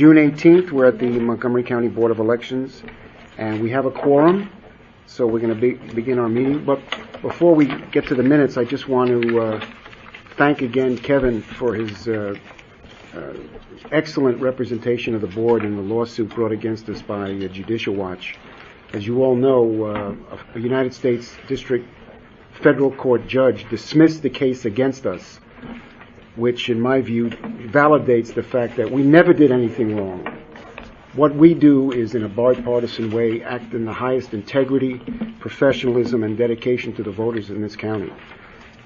June 18th, we're at the Montgomery County Board of Elections, and we have a quorum, so we're going to begin our meeting. But before we get to the minutes, I just want to thank again Kevin for his excellent representation of the board in the lawsuit brought against us by Judicial Watch. As you all know, a United States District Federal Court judge dismissed the case against us, which in my view validates the fact that we never did anything wrong. What we do is, in a bipartisan way, act in the highest integrity, professionalism, and dedication to the voters in this county.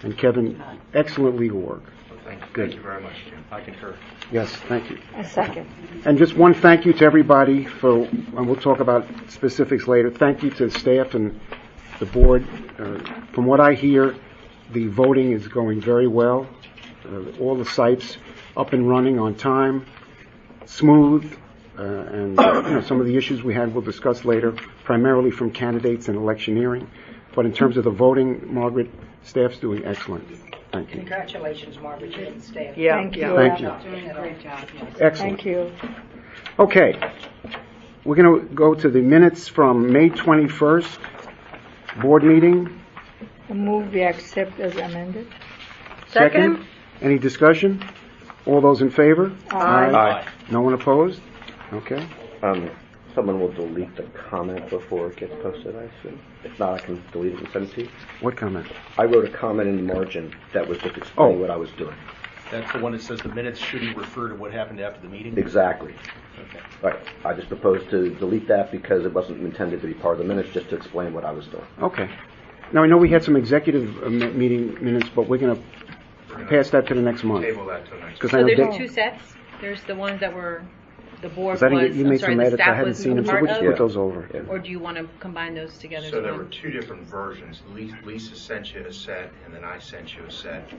And Kevin, excellent legal work. Thank you very much, Jim. I concur. Yes, thank you. A second. And just one thank you to everybody for, and we'll talk about specifics later, thank you to the staff and the board. From what I hear, the voting is going very well. All the sites up and running on time, smooth, and some of the issues we had we'll discuss later, primarily from candidates and electioneering. But in terms of the voting, Margaret, staff's doing excellent. Thank you. Congratulations, Margaret, you and staff. Yeah. Thank you. Thank you. Doing a great job. Yes. Excellent. Thank you. Okay. We're going to go to the minutes from May 21st, board meeting. I move we accept as amended. Second. Any discussion? All those in favor? Aye. Aye. No one opposed? Okay. Someone will delete the comment before it gets posted, I assume. If not, I can delete it and send it to you. What comment? I wrote a comment in the margin that was just explaining what I was doing. That's the one that says the minutes shouldn't refer to what happened after the meeting? Exactly. Okay. Right. I just proposed to delete that because it wasn't intended to be part of the minutes, just to explain what I was doing. Okay. Now, I know we had some executive meeting minutes, but we're going to pass that to the next month. Table that till next. Because So I know there's two sets. There's the ones that were the board was. you made some the edits. I staff hadn't was seen them, so part we'll just of, put those over. Yeah. or do you want to combine those together? So as there one? were two different versions. Lisa sent you a set, and then I sent you a set.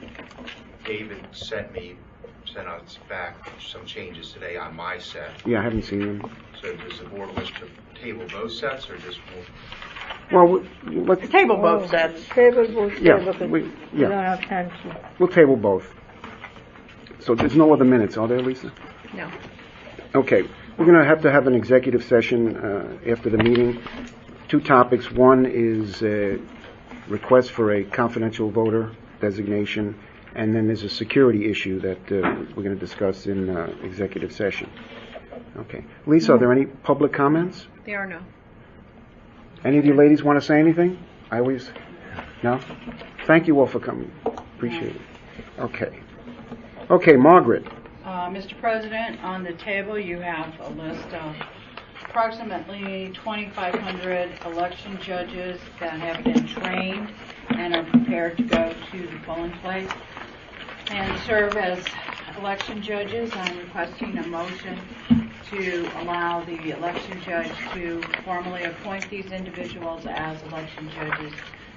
David sent us back some changes today on my set. Yeah, I haven't seen them. So does the board wish to table both sets, or just move? Well, let's Table both sets. Table both. Yeah, because we don't have time to. we'll table both. So there's no other minutes, are there, Lisa? No. Okay. We're going to have an executive session after the meeting. Two topics. One is a request for a confidential voter designation, and then there's a security issue that we're going to discuss in executive session. Okay. Lisa, are there any public comments? There are no. Any of you ladies want to say anything? I always... No? Thank you all for coming. Appreciate it. Okay. Okay, Margaret. Mr. President, on the table you have a list of approximately 2,500 election judges that have been trained and are prepared to go to the polling place and serve as election judges. I'm requesting a motion to allow the election judge to formally appoint these individuals as election judges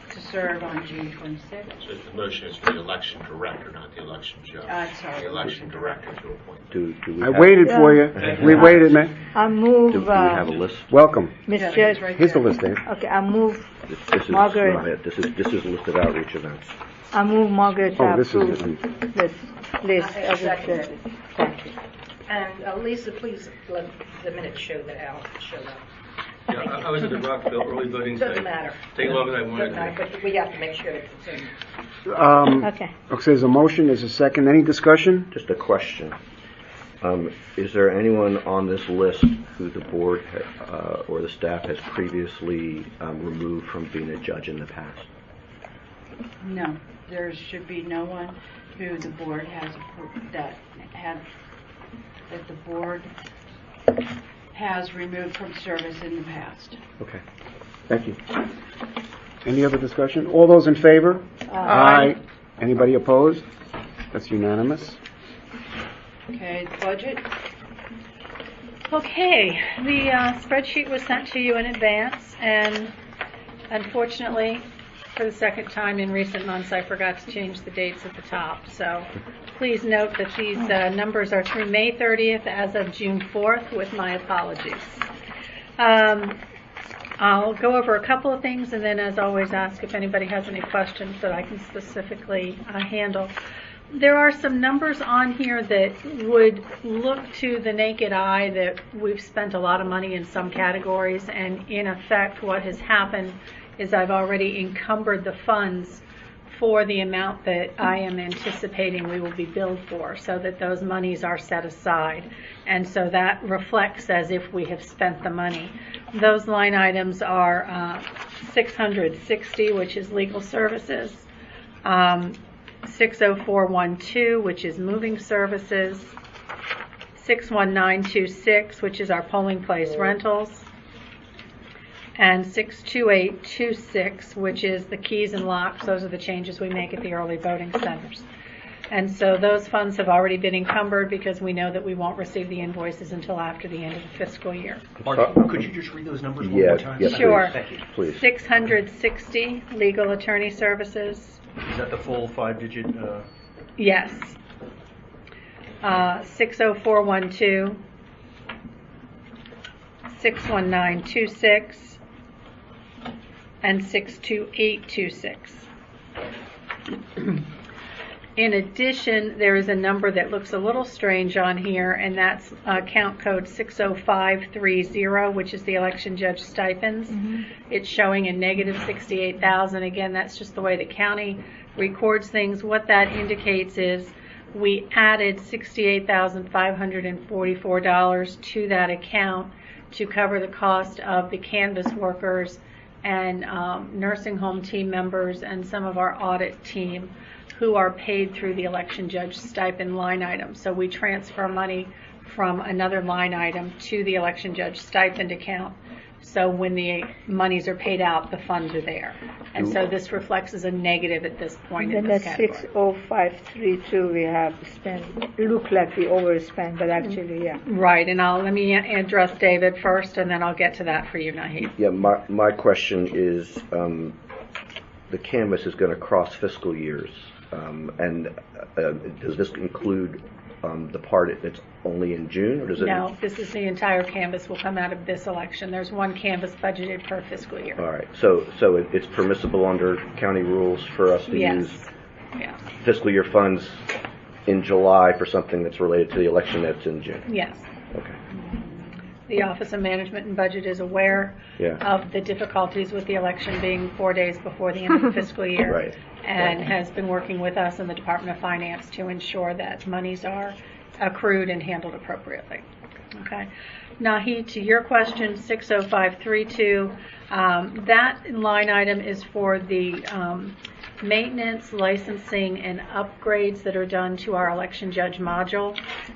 to serve on June 26th. So the motion is for the election director, not the election judge. Sorry. The election director to appoint. Do we I have, waited for you. We waited, man. I move. do we have a list? Welcome. Mr. Yeah, it's right Here's the there. list, Dave. Okay, I move. This is Margaret. not it. This is listed outreach events. I move Margaret Oh, this is approve it. this list I of the second judges. it. Thank you. And Lisa, please let the minutes show that Al showed up. Yeah, I was at the Rockville early voting today. Doesn't matter. Take longer than I wanted Doesn't matter, to. but we have to make sure it's in. Okay. Okay, there's a motion, there's a second. Any discussion? Just a question. Is there anyone on this list who the board or the staff has previously removed from being a judge in the past? No, there should be no one who the board has that the board has removed from service in the past. Okay. Thank you. Any other discussion? All those in favor? Aye. Anybody opposed? That's unanimous. Okay, budget. Okay, the spreadsheet was sent to you in advance, and unfortunately, for the second time in recent months, I forgot to change the dates at the top. So please note that these numbers are through May 30th as of June 4th, with my apologies. I'll go over a couple of things, and then, as always, ask if anybody has any questions that I can specifically handle. There are some numbers on here that would look to the naked eye that we've spent a lot of money in some categories, and in effect what has happened is I've already encumbered the funds for the amount that I am anticipating we will be billed for, so that those monies are set aside. And so that reflects as if we have spent the money. Those line items are 660, which is legal services, 60412, which is moving services, 61926, which is our polling place rentals, and 62826, which is the keys and locks. Those are the changes we make at the early voting centers. And so those funds have already been encumbered because we know that we won't receive the invoices until after the end of the fiscal year. Mark, could you just read those numbers one more time? Yes, Sure. Thank you. Please. 660 legal attorney services. Is that the full 5-digit? Yes. 60412, 61926, and 62826. In addition, there is a number that looks a little strange on here, and that's account code 60530, which is the election judge stipends. It's showing a negative $68,000. Again, that's just the way the county records things. What that indicates is we added $68,544 to that account to cover the cost of the canvas workers and nursing home team members and some of our audit team who are paid through the election judge stipend line item. So we transfer money from another line item to the election judge stipend account. So when the monies are paid out, the funds are there. And so this reflects as a negative at this point in Then this that category. 60532 we have spent, look like we overspent, but actually, yeah. Right, and let me address David first, and then I'll get to that for you, Naheed. Yeah, my question is, the canvas is going to cross fiscal years, and does this include the part that's only in June, or does it? No, this is the entire canvas will come out of this election. There's one canvas budgeted per fiscal year. All right, so it's permissible under county rules for us to use fiscal year funds in July for something that's related to the election that's in June? Yes. Okay. The Office of Management and Budget is aware of the difficulties with the election being 4 days before the end of the fiscal year, Right. and has been working with us in the Department of Finance to ensure that monies are accrued and handled appropriately. Okay. Naheed, to your question, 60532, that line item is for the maintenance, licensing, and upgrades that are done to our election judge module,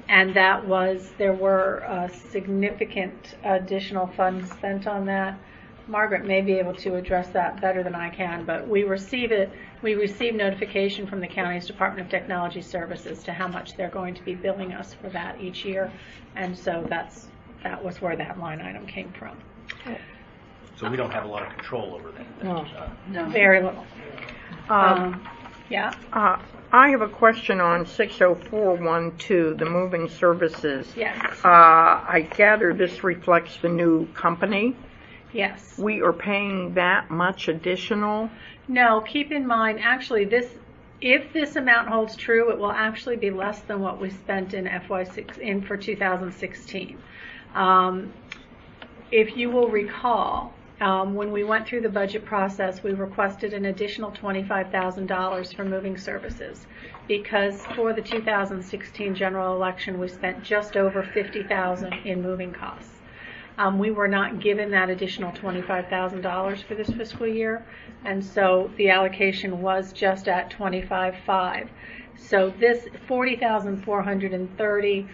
and there were significant additional funds spent on that. Margaret may be able to address that better than I can, but we receive notification from the county's Department of Technology Services to how much they're going to be billing us for that each year, and so that was where that line item came from. So we don't have a lot of control over that. No. Very little. Yeah. I have a question on 60412, the moving services. Yes. I gather this reflects the new company. Yes. We are paying that much additional? No, keep in mind, actually, if this amount holds true, it will actually be less than what we spent in for 2016. If you will recall, when we went through the budget process, we requested an additional $25,000 for moving services because for the 2016 general election, we spent just over $50,000 in moving costs. We were not given that additional $25,000 for this fiscal year, and so the allocation was just at $25,500. So this $40,430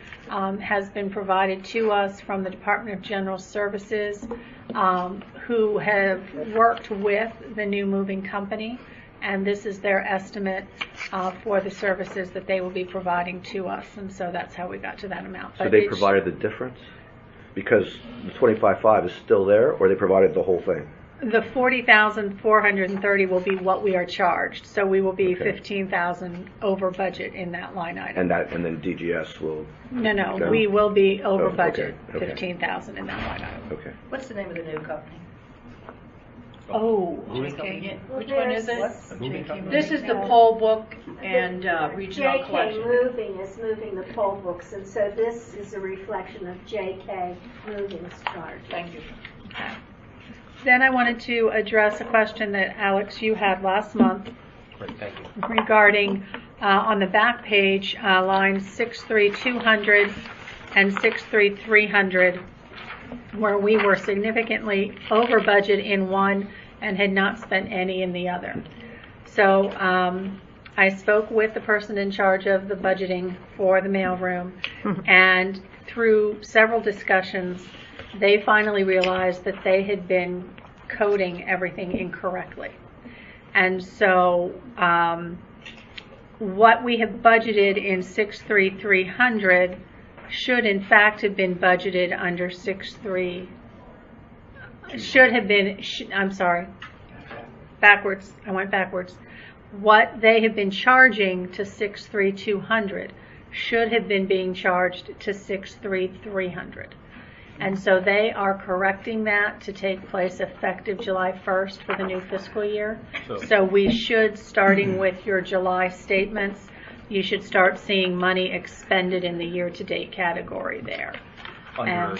has been provided to us from the Department of General Services, who have worked with the new moving company, and this is their estimate for the services that they will be providing to us, and so that's how we got to that amount. So they provided the difference? Because the 25.5 is still there, or they provided the whole thing? The $40,430 will be what we are charged, so we will be $15,000 over budget in that line item. And then DGS will. No, go? we will be over okay, budget, okay. $15,000 in that line item. Okay. What's the name of the new company? Oh, Moving JK. company? Which one is it? A moving company? This is the poll book and regional JK collection. Moving is moving the poll books, and so this is a reflection of JK Moving's charge. Thank you. Then I wanted to address a question that Alex, you had last month Great, thank you. regarding on the back page, lines 63200 and 63300, where we were significantly over budget in one and had not spent any in the other. So I spoke with the person in charge of the budgeting for the mailroom, and through several discussions, they finally realized that they had been coding everything incorrectly. And so what we have budgeted in 63300 should in fact have been budgeted under 63, should have been, I'm sorry, backwards, I went backwards. What they have been charging to 63200 should have been being charged to 63300. And so they are correcting that to take place effective July 1st for the new fiscal year. So we should, starting with your July statements, you should start seeing money expended in the year-to-date category there. Under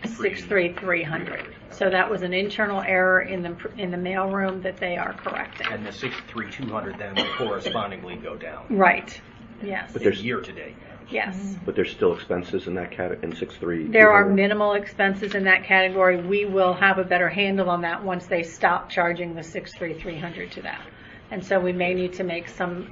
63300. So that was an internal error in the mailroom that they are correcting. And the 63200 then will correspondingly go down. Right. Yes. But there's Year to date. Yes. But there's still expenses in that in 6.3. There are minimal expenses in that category. We will have a better handle on that once they stop charging the 63300 to that. And so we may need to make some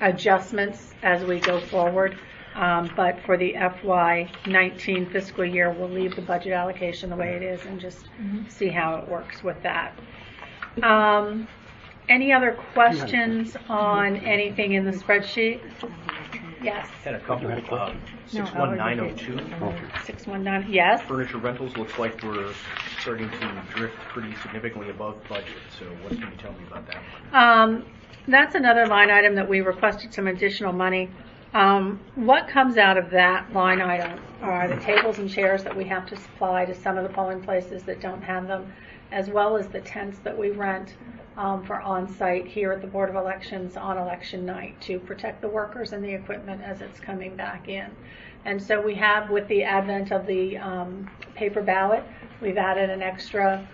adjustments as we go forward. But for the FY19 fiscal year, we'll leave the budget allocation the way it is and just see how it works with that. Any other questions on anything in the spreadsheet? Yes. Had a couple. 61902. 619, yes. Furniture rentals looks like we're starting to drift pretty significantly above budget. So what can you tell me about that? That's another line item that we requested some additional money. What comes out of that line item are the tables and chairs that we have to supply to some of the polling places that don't have them, as well as the tents that we rent for on-site here at the Board of Elections on election night to protect the workers and the equipment as it's coming back in. And so we have, with the advent of the paper ballot, we've added an extra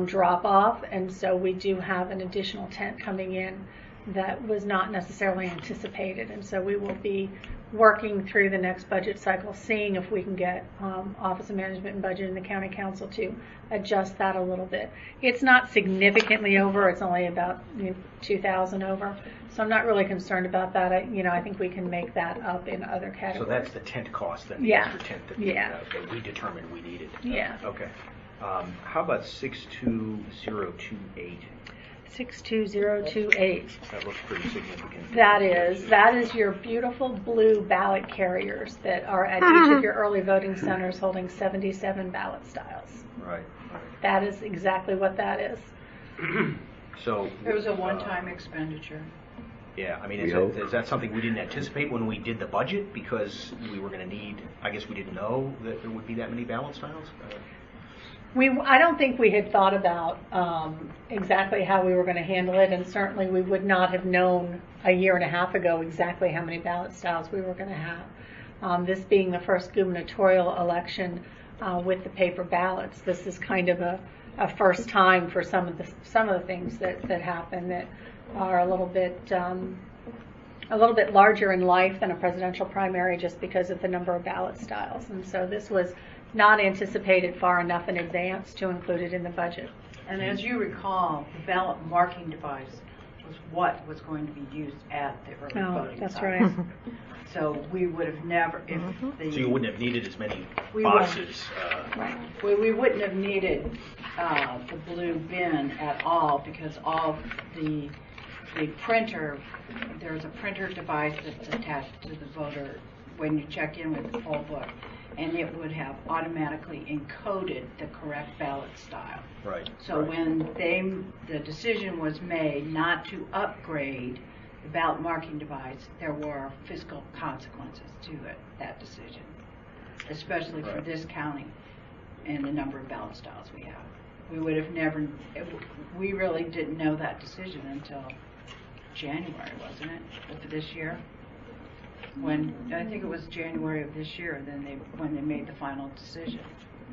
drop-off, and so we do have an additional tent coming in that was not necessarily anticipated. And so we will be working through the next budget cycle, seeing if we can get Office of Management and Budget and the County Council to adjust that a little bit. It's not significantly over. It's only about 2,000 over. So I'm not really concerned about that. I think we can make that up in other categories. So that's the tent cost then, the Yeah. extra tent that we determined we needed. Yeah. Okay. How about 62028? 62028. That looks pretty significant. That is your beautiful blue ballot carriers that are at each of your early voting centers holding 77 ballot styles. Right. That is exactly what that is. So It was a one-time expenditure. yeah, I mean, is that something we didn't anticipate when we did the budget because we were going to need? I guess we didn't know that there would be that many ballot styles. I don't think we had thought about exactly how we were going to handle it, and certainly we would not have known a year and a half ago exactly how many ballot styles we were going to have. This being the first gubernatorial election with the paper ballots, this is kind of a first time for some of the things that happen that are a little bit larger in life than a presidential primary, just because of the number of ballot styles. And so this was not anticipated far enough in advance to include it in the budget. And as you recall, the ballot marking device was what was going to be used at the early voting That's sites. right. So we would have never, So you wouldn't have needed as many We boxes. we wouldn't have needed the blue bin at all, because all the printer, there's a printer device that's attached to the voter when you check in with the poll book, and it would have automatically encoded the correct ballot style. Right. So when the decision was made not to upgrade the ballot marking device, there were fiscal consequences to that decision, especially for this county and the number of ballot styles we have. we would have never, we really didn't know that decision until January, wasn't it, of this year? When, I think it was January of this year, when they made the final decision.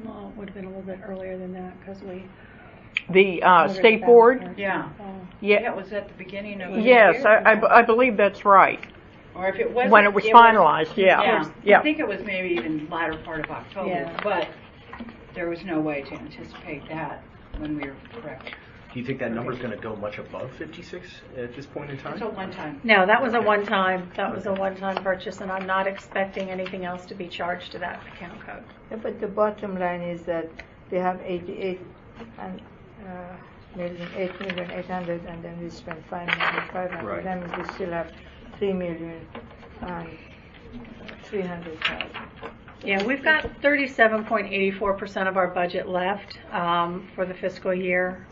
Well, it would have been a little bit earlier than that because we. The state board? Yeah. Yeah. Yeah, it was at the beginning of the Yes, year. I believe that's right. Or if it wasn't. When it was finalized, Yeah. Yeah. I think it was maybe even latter part of October, Yeah. but there was no way to anticipate that when we were correct. Do you think that number's going to go much above 56 at this point in time? It's a one-time. No, that was a one-time purchase, and I'm not expecting anything else to be charged to that account code. Yeah, but the bottom line is that we have 8,800,000, and then we spent 5,500,000. Right. That means we still have 3,300,000. Yeah, we've got 37.84% of our budget left for the fiscal year.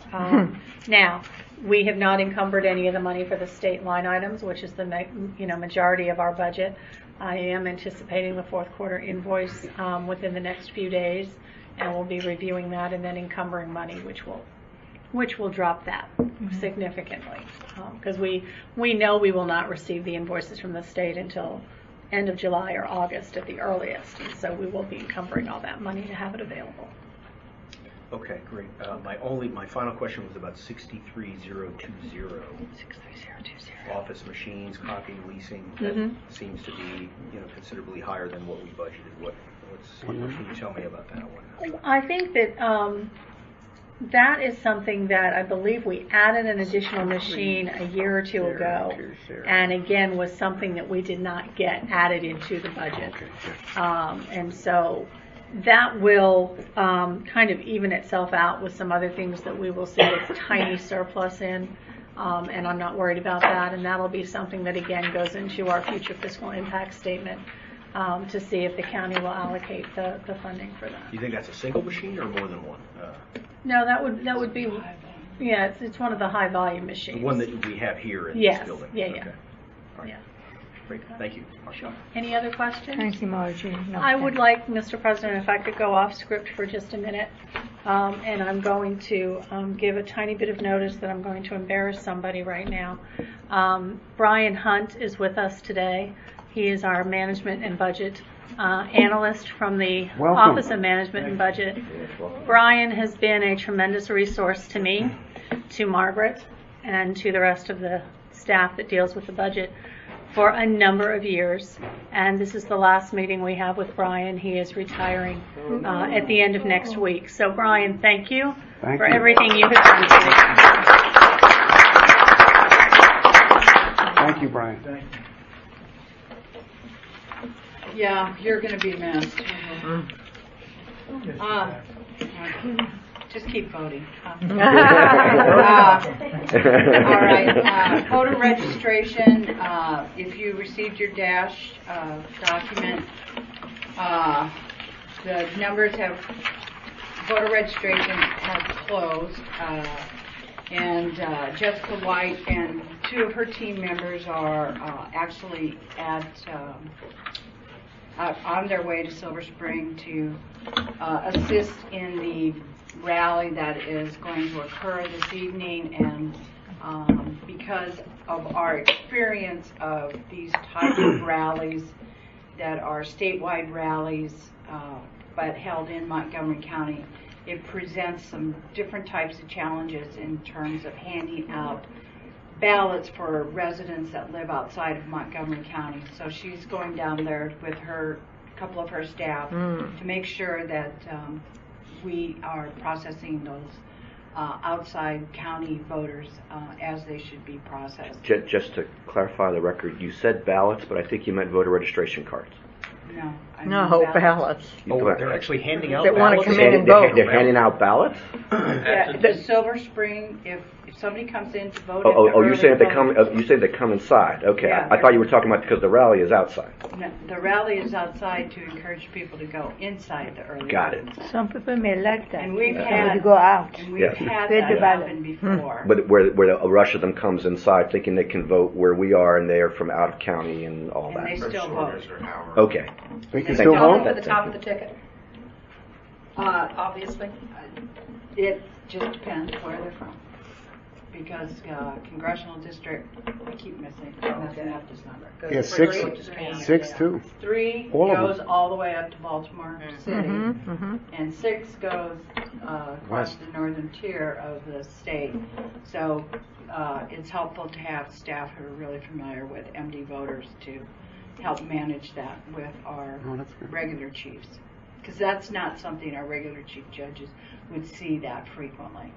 Now, we have not encumbered any of the money for the state line items, which is the majority of our budget. I am anticipating the fourth quarter invoice within the next few days, and we'll be reviewing that and then encumbering money, which will drop that significantly, because we know we will not receive the invoices from the state until end of July or August at the earliest, and so we will be encumbering all that money to have it available. Okay, great. My final question was about 63020. 63020. Office machines, copying, leasing. That seems to be, considerably higher than what we budgeted. What can you tell me about that one? I think that that is something that I believe we added an additional machine a year or two ago, and again was something that we did not get added into the budget. And so that will kind of even itself out with some other things that we will see a tiny surplus in, and I'm not worried about that, and that'll be something that again goes into our future fiscal impact statement to see if the county will allocate the funding for that. Do you think that's a single machine or more than one? No, that would be, yeah, it's one of the high volume machines. The one that we have here in Yes, this building? yeah. Okay. All right. Yeah. Great, thank you. Sure. Any other questions? Thank you, Margie. No, I would like, Mr. President, if I could go off script for just a minute, and I'm going to give a tiny bit of notice that I'm going to embarrass somebody right now. Brian Hunt is with us today. He is our management and budget analyst from the Office of Management and Budget. Brian has been a tremendous resource to me, to Margaret, and to the rest of the staff that deals with the budget for a number of years, and this is the last meeting we have with Brian. He is retiring at the end of next week. So Brian, thank you for everything you have done today. Thank you, Brian. Thank you. Yeah, you're going to be missed. Just keep voting. All right. Voter registration. If you received your DASH document, the numbers have voter registration has closed, and Jessica White and two of her team members are actually on their way to Silver Spring to assist in the rally that is going to occur this evening, and because of our experience of these types of rallies that are statewide rallies but held in Montgomery County, it presents some different types of challenges in terms of handing out ballots for residents that live outside of Montgomery County. So she's going down there with a couple of her staff to make sure that we are processing those outside county voters as they should be processed. Just to clarify the record, you said ballots, but I think you meant voter registration cards. No. No, ballots. They're actually handing out They want to ballots? come in and vote. They're handing out ballots? Yeah, the Silver Spring, if somebody comes in to vote. Oh, you're saying they come. You say they come inside. Okay, Yeah, I thought you were talking about because the rally is outside. No, the rally is outside to encourage people to go inside the early. Got it. Some people may like that. And we've They had to go out. And we've Yes. had Read that the ballot. happen before. But where a rush of them comes inside, thinking they can vote where we are, and they are from out of county and all And they that. still vote. Okay. They can Thank still you. vote? For the top of the ticket. Obviously. It just depends where they're from. Because congressional district, I keep messing up this number. Yeah, six too. 3 All of goes them. all the way up to Baltimore City, and 6 goes across West. the northern tier of the state. So it's helpful to have staff who are really familiar with MD voters to help manage that with our Oh, that's good. regular chiefs. Because that's not something our regular chief judges would see that frequently.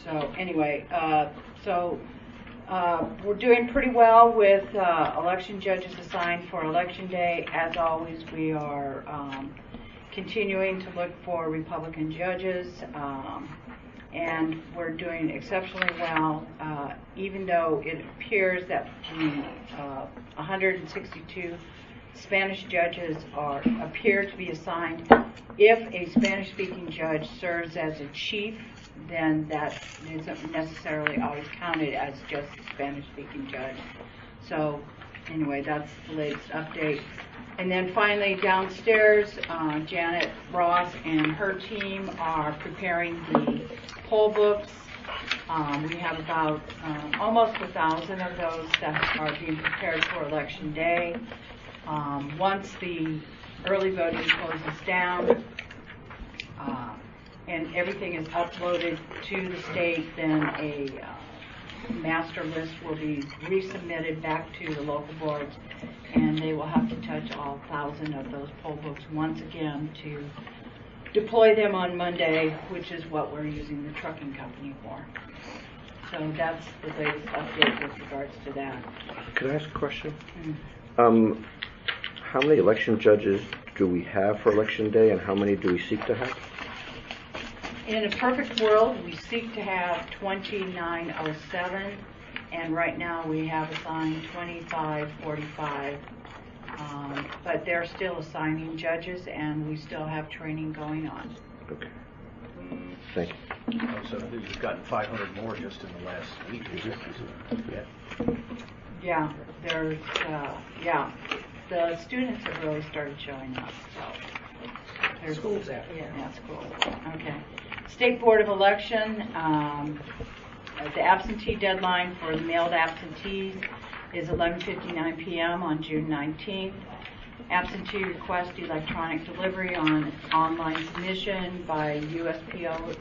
So anyway, we're doing pretty well with election judges assigned for Election Day. As always, we are continuing to look for Republican judges, and we're doing exceptionally well, even though it appears that the 162 Spanish judges appear to be assigned. If a Spanish-speaking judge serves as a chief, then that isn't necessarily always counted as just a Spanish-speaking judge. So anyway, that's the latest update. And then finally downstairs, Janet Ross and her team are preparing the poll books. We have about almost 1,000 of those that are being prepared for Election Day. Once the early voting closes down and everything is uploaded to the state, then a master list will be resubmitted back to the local boards, and they will have to touch all 1,000 of those poll books once again to deploy them on Monday, which is what we're using the trucking company for. So that's the latest update with regards to that. Could I ask a question? How many election judges do we have for Election Day, and how many do we seek to have? In a perfect world, we seek to have 2907, and right now we have assigned 2545. But they're still assigning judges, and we still have training going on. Okay. Thank you. So you've gotten 500 more just in the last week. Yeah, there's, the students have really started showing up, so. School's out. Yeah, school. Okay. State Board of Election, the absentee deadline for the mailed absentees is 11:59 p.m. on June 19th. Absentee request electronic delivery on online submission by USPS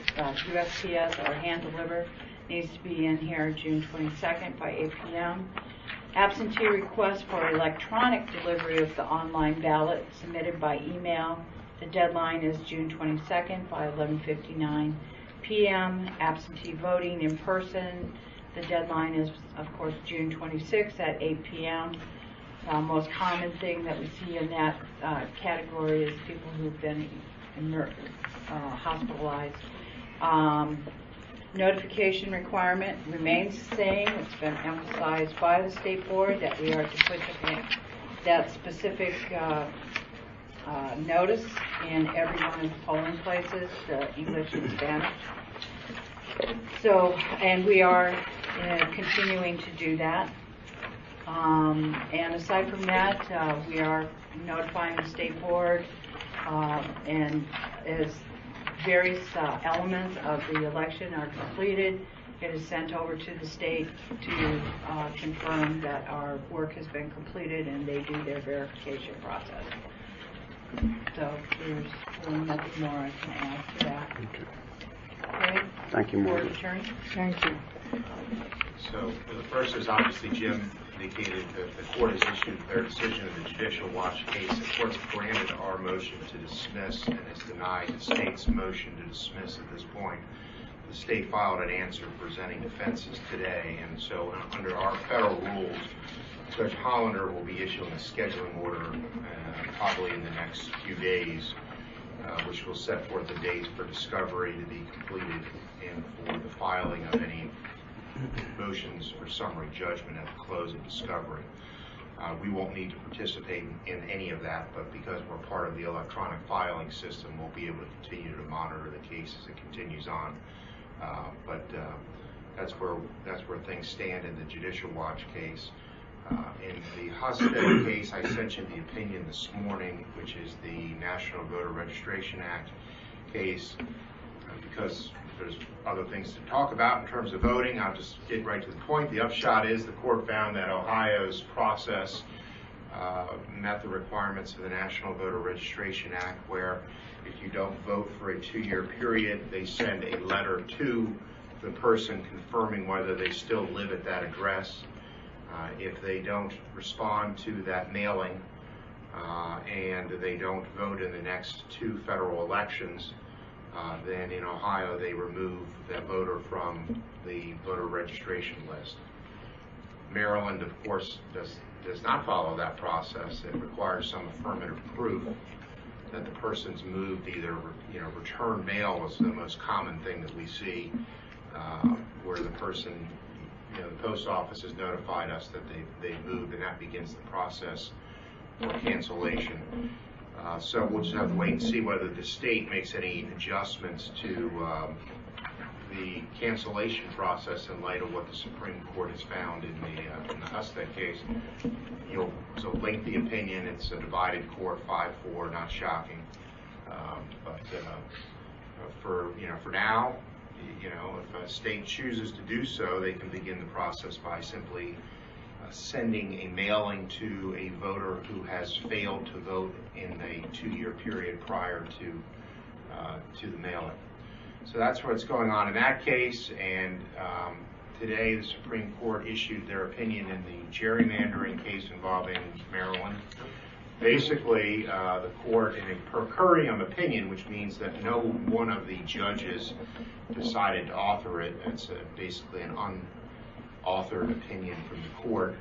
or hand deliver needs to be in here June 22nd by 8 p.m. Absentee request for electronic delivery of the online ballot submitted by email. The deadline is June 22nd by 11:59 p.m. Absentee voting in person. The deadline is, of course, June 26th at 8 p.m. Most common thing that we see in that category is people who've been hospitalized. Notification requirement remains the same. It's been emphasized by the State Board that we are to put that specific notice in every one of the polling places, the English and Spanish. So, and we are continuing to do that. And aside from that, we are notifying the State Board, and as various elements of the election are completed, it is sent over to the state to confirm that our work has been completed and they do their verification process. So there's really nothing more I can add to that. Okay. Thank you, Board Morgan. Attorney. Thank you. So the first is obviously Jim indicated that the court has issued their decision in the Judicial Watch case. The court's granted our motion to dismiss and has denied the state's motion to dismiss at this point. The state filed an answer presenting defenses today, and so under our federal rules, Judge Hollander will be issuing a scheduling order probably in the next few days, which will set forth the dates for discovery to be completed and for the filing of any motions for summary judgment at the close of discovery. We won't need to participate in any of that, but because we're part of the electronic filing system, we'll be able to continue to monitor the case as it continues on. But that's where things stand in the Judicial Watch case. In the hospital case, I sent you the opinion this morning, which is the National Voter Registration Act case. because there's other things to talk about in terms of voting, I'll just get right to the point. The upshot is the court found that Ohio's process met the requirements of the National Voter Registration Act, where if you don't vote for a 2-year period, they send a letter to the person confirming whether they still live at that address. If they don't respond to that mailing and they don't vote in the next 2 federal elections, then in Ohio they remove that voter from the voter registration list. Maryland, of course, does not follow that process. It requires some affirmative proof that the person's moved. Either return mail is the most common thing that we see, where the person, the post office has notified us that they moved, and that begins the process for cancellation. So we'll just have to wait and see whether the state makes any adjustments to the cancellation process in light of what the Supreme Court has found in the Husted case. It's a lengthy opinion. It's a divided court, 5-4, not shocking. But for now, if a state chooses to do so, they can begin the process by simply sending a mailing to a voter who has failed to vote in a 2-year period prior to the mailing. So that's what's going on in that case, and today the Supreme Court issued their opinion in the gerrymandering case involving Maryland. Basically, the court, in a per curiam opinion, which means that no one of the judges decided to author it, it's basically an unauthored opinion from the court,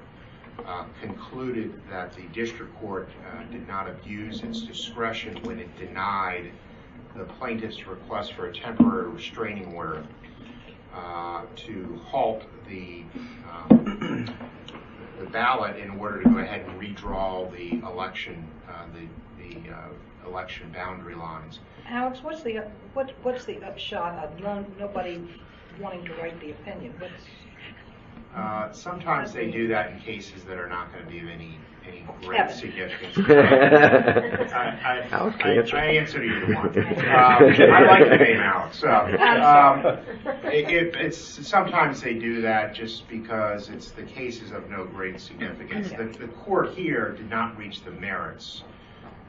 concluded that the district court did not abuse its discretion when it denied the plaintiff's request for a temporary restraining order to halt the ballot in order to go ahead and redraw the election, election boundary lines. Alex, what's the upshot of nobody wanting to write the opinion? Sometimes they do that in cases that are not going to be of any great significance. I answer to either one. I like the name Alex. Sometimes they do that just because it's the cases of no great significance. The court here did not reach the merits.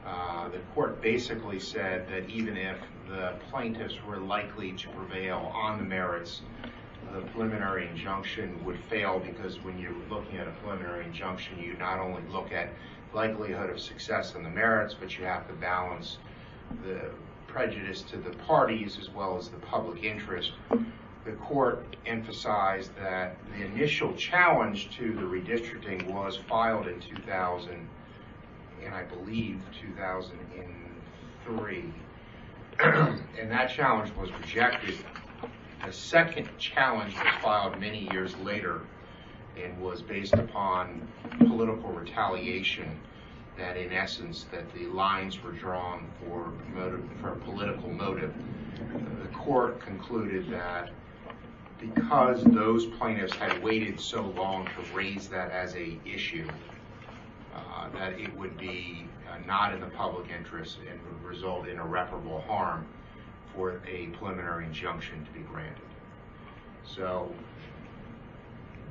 The court basically said that even if the plaintiffs were likely to prevail on the merits, the preliminary injunction would fail, because when you're looking at a preliminary injunction, you not only look at likelihood of success on the merits, but you have to balance the prejudice to the parties as well as the public interest. The court emphasized that the initial challenge to the redistricting was filed in 2000, and I believe 2003, and that challenge was rejected. The second challenge was filed many years later and was based upon political retaliation, that in essence that the lines were drawn for a political motive. The court concluded that because those plaintiffs had waited so long to raise that as a issue, that it would be not in the public interest and would result in irreparable harm for a preliminary injunction to be granted. So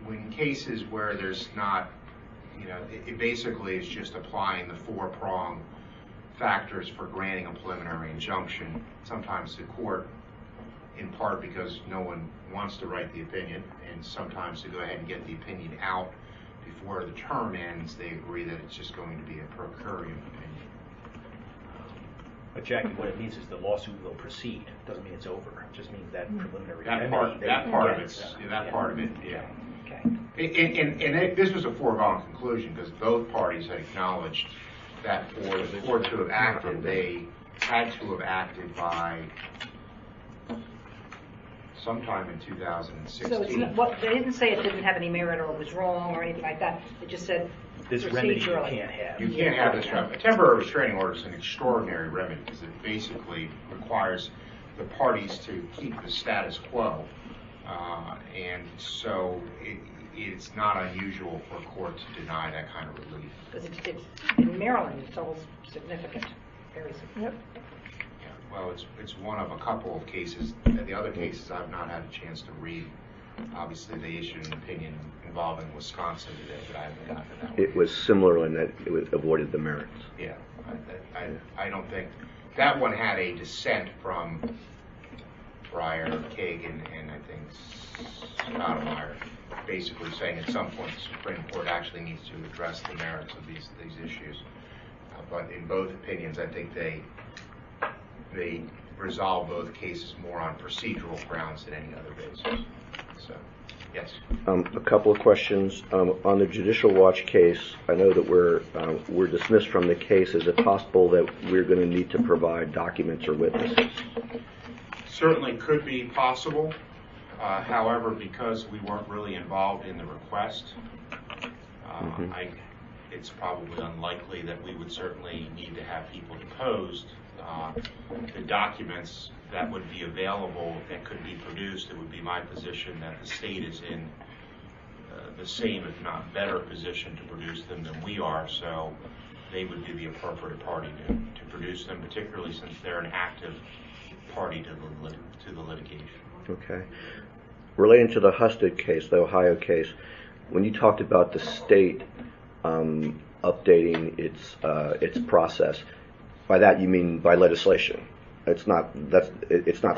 when cases where there's not, it basically is just applying the 4-prong factors for granting a preliminary injunction. Sometimes the court, in part because no one wants to write the opinion, and sometimes to go ahead and get the opinion out before the term ends, they agree that it's just going to be a per curiam opinion. But Jackie, what it means is the lawsuit will proceed. It doesn't mean it's over. It just means that preliminary. That part of it, yeah. Okay. And this was a foregone conclusion, because both parties had acknowledged that for the court to have acted, they had to have acted by sometime in 2016. So they didn't say it didn't have any merit or it was wrong or anything like that. They just said this remedy you can't have. You can't have this remedy. A temporary restraining order is an extraordinary remedy, because it basically requires the parties to keep the status quo, and so it's not unusual for a court to deny that kind of relief. Because it's in Maryland, it's all significant, very significant. Yeah, well, it's one of a couple of cases. The other cases I've not had a chance to read. Obviously, they issued an opinion involving Wisconsin today, but I haven't gotten to that one. It was similar in that it avoided the merits. Yeah, I don't think that one had a dissent from Breyer, Kagan, and I think Stoudemire, basically saying at some point the Supreme Court actually needs to address the merits of these issues. But in both opinions, I think they resolve both cases more on procedural grounds than any other basis. So, yes. A couple of questions on the Judicial Watch case. I know that we're dismissed from the case. Is it possible that we're going to need to provide documents or witnesses? Certainly could be possible. However, because we weren't really involved in the request, it's probably unlikely that we would certainly need to have people deposed. The documents that would be available that could be produced, it would be my position that the state is in the same, if not better, position to produce them than we are, so they would be the appropriate party to produce them, particularly since they're an active party to the litigation. Okay. Relating to the Husted case, the Ohio case, when you talked about the state updating its process, by that you mean by legislation. It's not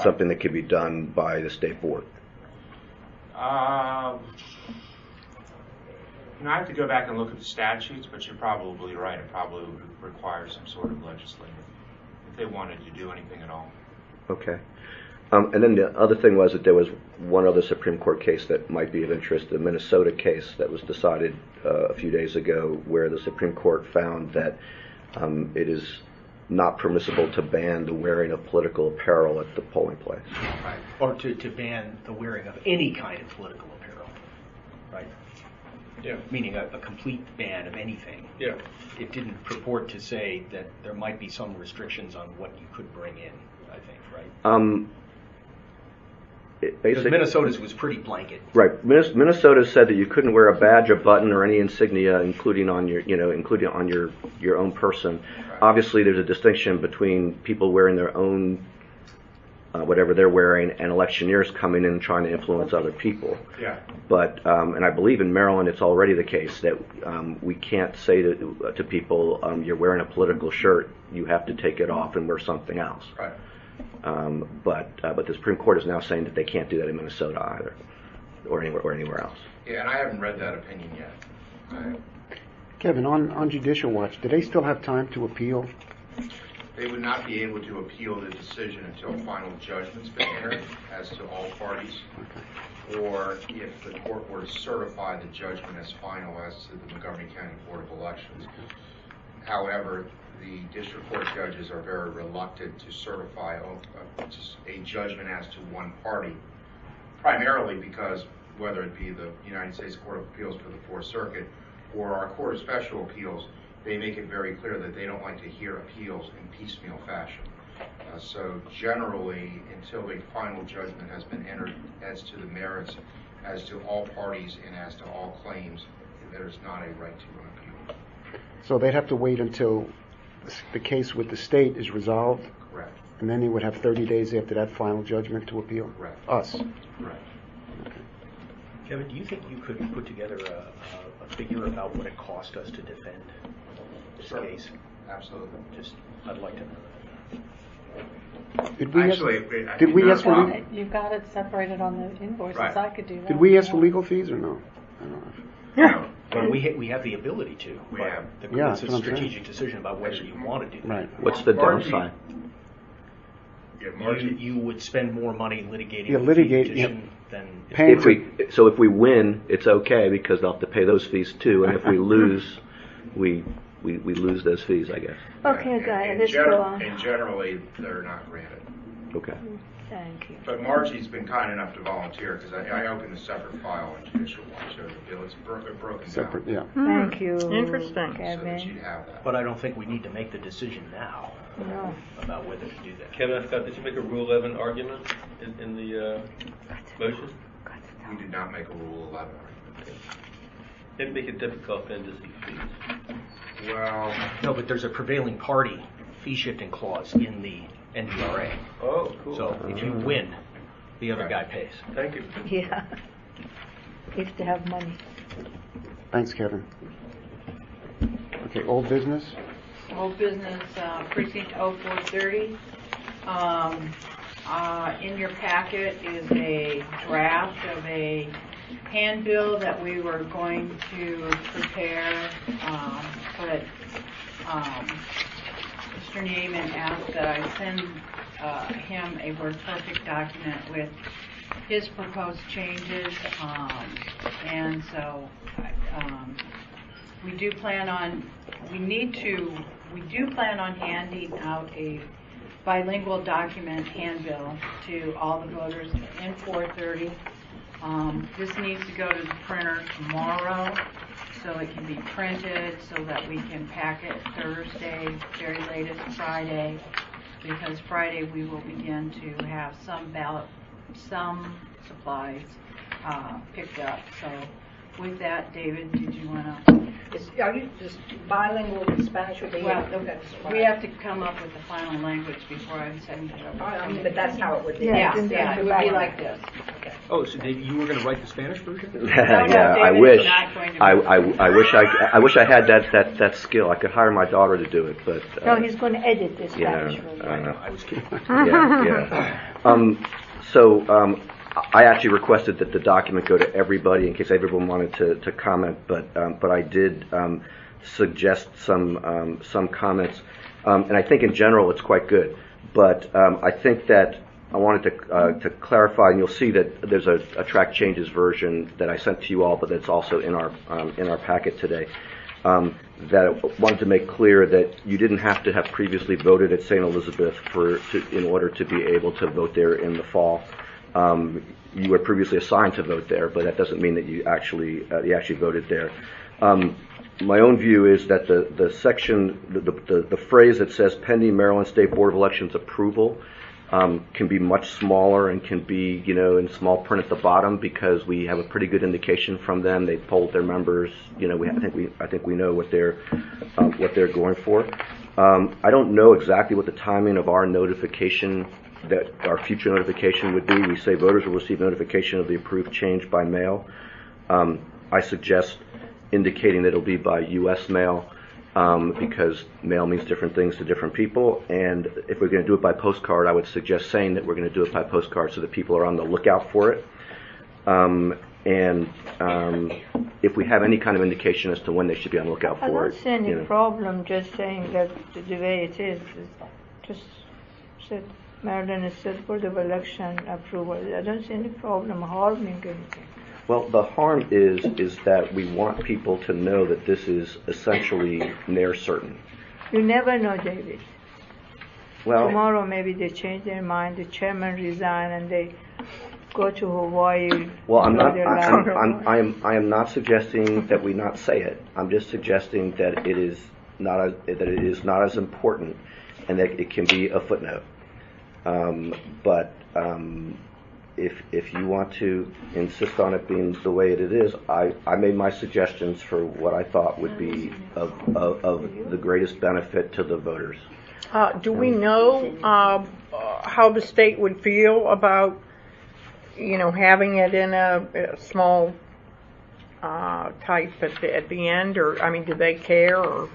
something that can be done by the state board. I have to go back and look at the statutes, but you're probably right. It probably would require some sort of legislative if they wanted to do anything at all. Okay. And then the other thing was that there was one other Supreme Court case that might be of interest, the Minnesota case that was decided a few days ago, where the Supreme Court found that it is not permissible to ban the wearing of political apparel at the polling place. Right. Or to ban the wearing of any kind of political apparel. Right? Yeah. Meaning a complete ban of anything. Yeah. It didn't purport to say that there might be some restrictions on what you could bring in, I think, right? Because Minnesota's was pretty blanket. Right. Minnesota said that you couldn't wear a badge, a button, or any insignia, including on your own person. Right. Obviously, there's a distinction between people wearing their own whatever they're wearing and electioneers coming in and trying to influence other people. Yeah. But and I believe in Maryland it's already the case that we can't say to people, you're wearing a political shirt, you have to take it off and wear something else. Right. But the Supreme Court is now saying that they can't do that in Minnesota either, or anywhere else. Yeah, and I haven't read that opinion yet. Kevin, on Judicial Watch, do they still have time to appeal? They would not be able to appeal the decision until final judgment's been entered as to all parties, or if the court were to certify the judgment as final as to the Montgomery County Board of Elections. However, the district court judges are very reluctant to certify a judgment as to one party, primarily because whether it be the United States Court of Appeals for the Fourth Circuit or our Court of Special Appeals, they make it very clear that they don't like to hear appeals in piecemeal fashion. So generally, until a final judgment has been entered as to the merits, as to all parties and as to all claims, there's not a right to an appeal. So they'd have to wait until the case with the state is resolved? Correct. And then they would have 30 days after that final judgment to appeal? Correct. Us? Correct. Okay. Kevin, do you think you could put together a figure about what it cost us to defend this case? Absolutely. I'd like to know that. Did we ask for legal? You've got it separated on the invoices. Right. I could do that. Did we ask for legal fees or no? I don't know. No. Well, we have the ability to. We have. It's Yeah, a that's what I'm saying. strategic decision about whether you want to do that. Right. What's the downside? Yeah, You would spend more money litigating Yeah, the litigate, petition than Paying If we win, it's okay because they'll have to pay those fees too, and if we lose, we lose those fees, I guess. Okay, guys, let's go on. And generally, they're not granted. Okay. Thank you. But Margie's been kind enough to volunteer because I opened a separate file on Judicial Watch, so the bill is broken Separate, down. yeah. Thank you. Interesting. So that Kevin. you'd have that. But I don't think we need to make the decision now No. about whether to do that. Kevin, Scott, did you make a Rule 11 argument in the motion? We did not make a Rule 11 argument. It'd make it difficult then to see fees. Well, No, but there's a prevailing party fee shifting clause in the NDRA. Oh, cool. So if you win, the other guy pays. Thank you. Yeah. If they have money. Thanks, Kevin. Okay, old business? Old business, precinct 0430. In your packet is a draft of a handbill that we were going to prepare, but Mr. Neiman asked that I send him a Word Perfect document with his proposed changes, and so we do plan on handing out a bilingual document handbill to all the voters in 430. This needs to go to the printer tomorrow so it can be printed so that we can pack it Thursday, very latest Friday, because Friday we will begin to have some supplies picked up. So with that, David, did you want to? Are you just bilingual in Spanish or Well, we have to come up with the final language before I send it over. I mean, but that's how it would be. Yeah, it would be like this. Okay. Oh, so Dave, you were going to write the Spanish version? Yeah, I David wish. is not going to be- I wish I had that skill. I could hire my daughter to do it, but No, he's going to edit this yeah, Spanish version. I know. I was kidding. So I actually requested that the document go to everybody in case everyone wanted to comment, but I did suggest some comments, and I think in general it's quite good. But I think that I wanted to clarify, and you'll see that there's a track changes version that I sent to you all, but that's also in our packet today. That I wanted to make clear that you didn't have to have previously voted at St. Elizabeth in order to be able to vote there in the fall. You were previously assigned to vote there, but that doesn't mean that you actually voted there. My own view is that the section, the phrase that says pending Maryland State Board of Elections approval can be much smaller and can be, in small print at the bottom, because we have a pretty good indication from them. They polled their members. I think we know what they're going for. I don't know exactly what the timing of our notification, that our future notification would be. We say voters will receive notification of the approved change by mail. I suggest indicating that it'll be by U.S. mail, because mail means different things to different people. And if we're going to do it by postcard, I would suggest saying that we're going to do it by postcard so that people are on the lookout for it. If we have any kind of indication as to when they should be on the lookout I for don't it. see any problem just saying that the way it is. Just said Maryland State Board of Election approval. I don't see any problem harming anything. Well, the harm is that we want people to know that this is essentially near certain. You never know, David. Well, Tomorrow maybe they change their mind, the chairman resign, and they go to Hawaii. well, I am not suggesting that we not say it. I'm just suggesting that it is not as important, and that it can be a footnote. If you want to insist on it being the way it is, I made my suggestions for what I thought would be of the greatest benefit to the voters. Do we know how the state would feel about, having it in a small type at the end, or do they care, or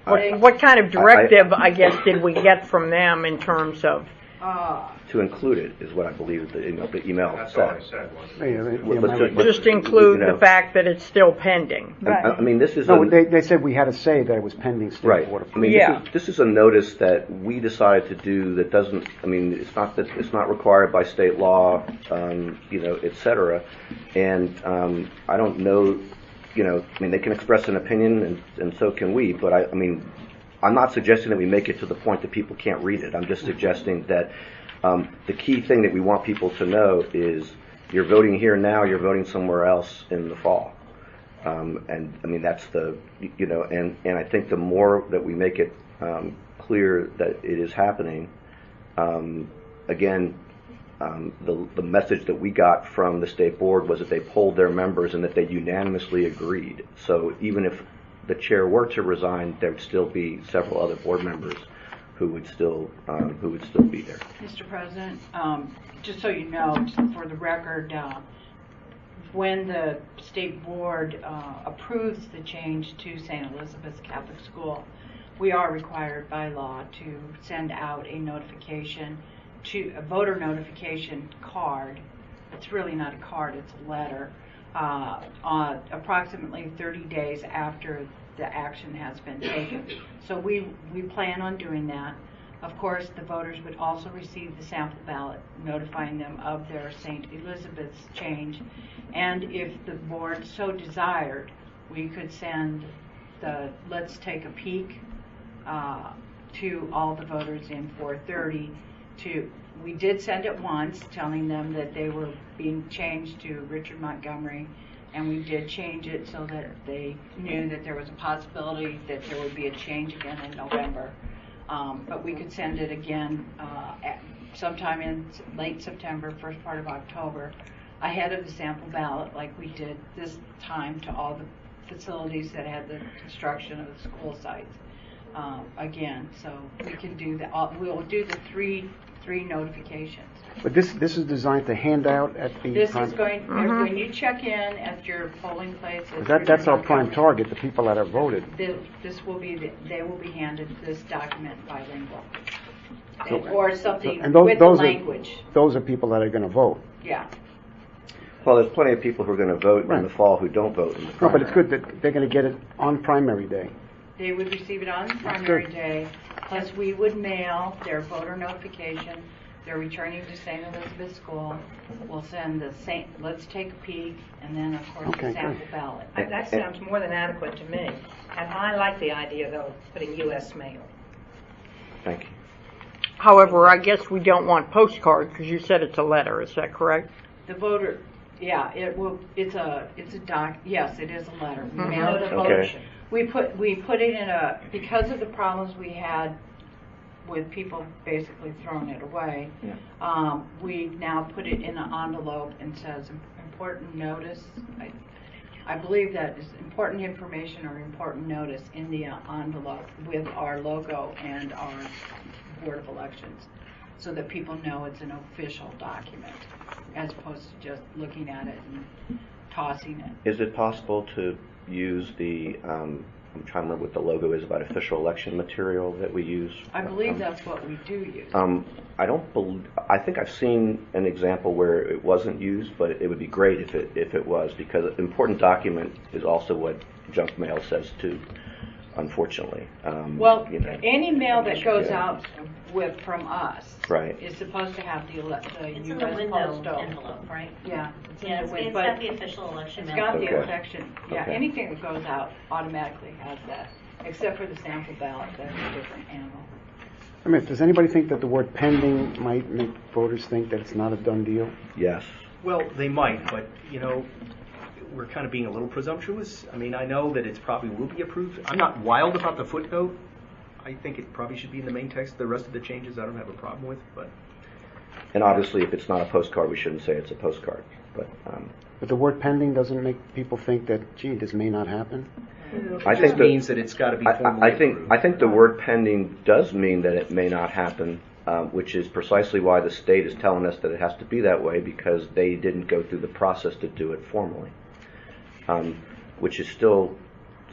what kind of directive I guess did we get from them in terms of? To include it is what I believe the email That's all I said. said was. Just include the fact that it's still pending. Right. I mean, this is No, they said we had to say that it was pending state right. board I mean, Yeah. this is a notice that we decided to do that doesn't. I mean, it's not required by state law, et cetera. And I don't know. They can express an opinion, and so can we. But I'm not suggesting that we make it to the point that people can't read it. I'm just suggesting that the key thing that we want people to know is you're voting here now, you're voting somewhere else in the fall. That's the, and I think the more that we make it clear that it is happening, again, the message that we got from the state board was that they polled their members and that they unanimously agreed. So even if the chair were to resign, there would still be several other board members who would still be there. Mr. President, just so you know, just for the record, when the state board approves the change to St. Elizabeth's Catholic School, we are required by law to send out a notification, a voter notification card. It's really not a card, it's a letter, approximately 30 days after the action has been taken. So we plan on doing that. Of course, the voters would also receive the sample ballot notifying them of their St. Elizabeth's change. And if the board so desired, we could send the Let's Take a Peek to all the voters in 430. We did send it once, telling them that they were being changed to Richard Montgomery, and we did change it so that they knew that there was a possibility that there would be a change again in November. But we could send it again sometime in late September, first part of October, ahead of the sample ballot, like we did this time to all the facilities that had the construction of the school sites. Again, so we can do that. We'll do the three notifications. But this is designed to hand out at the This prime. is going, when you check in at your polling places. That's our prime target, the people that have voted. This will be, they will be handed this document bilingual. So- Or something And with the those language. Those are people that are going to vote. Yeah. Well, there's plenty of people who are going to vote Right. in the fall who don't vote in the No, primary. but it's good that they're going to get it on primary day. They would receive it on primary good. day, plus we would mail their voter notification. They're returning to St. Elizabeth School. We'll send the Let's Take a Peek, and then, of course, Okay, the sample good. ballot. That sounds more than adequate to me. And I like the idea, though, of putting U.S. mail. Thank you. However, I guess we don't want postcards because you said it's a letter. Is that correct? The voter, yeah, it's a doc, yes, it is a letter. We Mhm. mail the Okay. voters. We put it in because of the problems we had with people basically throwing it away, we now put it in an envelope and says important notice. I believe that is important information or important notice in the envelope with our logo and our Board of Elections, so that people know it's an official document as opposed to just looking at it and tossing it. Is it possible to use the, I'm trying to remember what the logo is about official election material that we use? I believe that's what we do use. I think I've seen an example where it wasn't used, but it would be great if it was, because an important document is also what junk mail says too, unfortunately. Well, You know. any mail that goes Yeah. out from us Right. is supposed to have the It's in U.S. the window postal. envelope, right? Yeah, it's in Yeah, the it's window, got but the official election it's mail. got the Okay. election. Yeah, Okay. anything that goes out automatically has that, except for the sample ballot. That's a different animal. I mean, does anybody think that the word pending might make voters think that it's not a done deal? Yes. Well, they might, but, we're kind of being a little presumptuous. I mean, I know that it's probably will be approved. I'm not wild about the footnote. I think it probably should be in the main text. The rest of the changes I don't have a problem with, but... And obviously, if it's not a postcard, we shouldn't say it's a postcard. But But the word pending doesn't make people think that, gee, this may not happen? I It think means that it's got to be formally approved. I think the word pending does mean that it may not happen, which is precisely why the state is telling us that it has to be that way, because they didn't go through the process to do it formally, which is still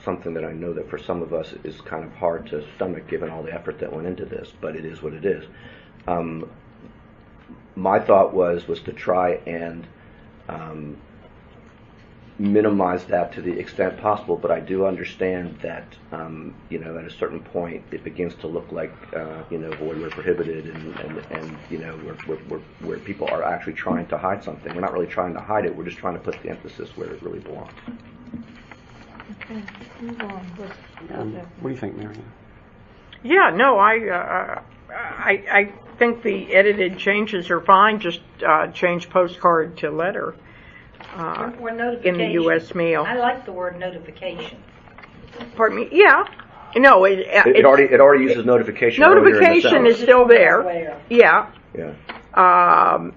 something that I know that for some of us is kind of hard to stomach given all the effort that went into this, but it is what it is. My thought was to try and minimize that to the extent possible, but I do understand that at a certain point it begins to look like void where prohibited, and where people are actually trying to hide something. We're not really trying to hide it. We're just trying to put the emphasis where it really belongs. Okay, move on. What do you think, Marianne? Yeah, no, I think the edited changes are fine. Just change postcard to letter Or notification. in the U.S. mail. I like the word notification. Pardon me. Yeah, no, It already uses notification. earlier in the notification sentence. is still there. Yeah. Yeah.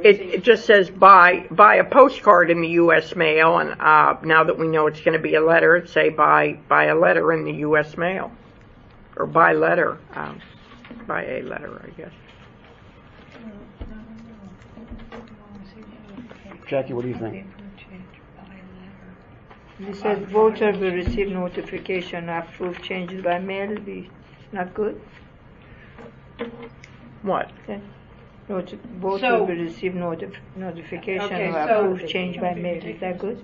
It just says buy a postcard in the U.S. mail, and now that we know it's going to be a letter, it say buy a letter in the U.S. mail, or buy letter. by a letter, I guess. Jackie, what do you think? You said voter will receive notification of approved changes by mail. Be not good. What? Okay. Voter So- will receive notification Okay, of so- approved change by mail. Is that good?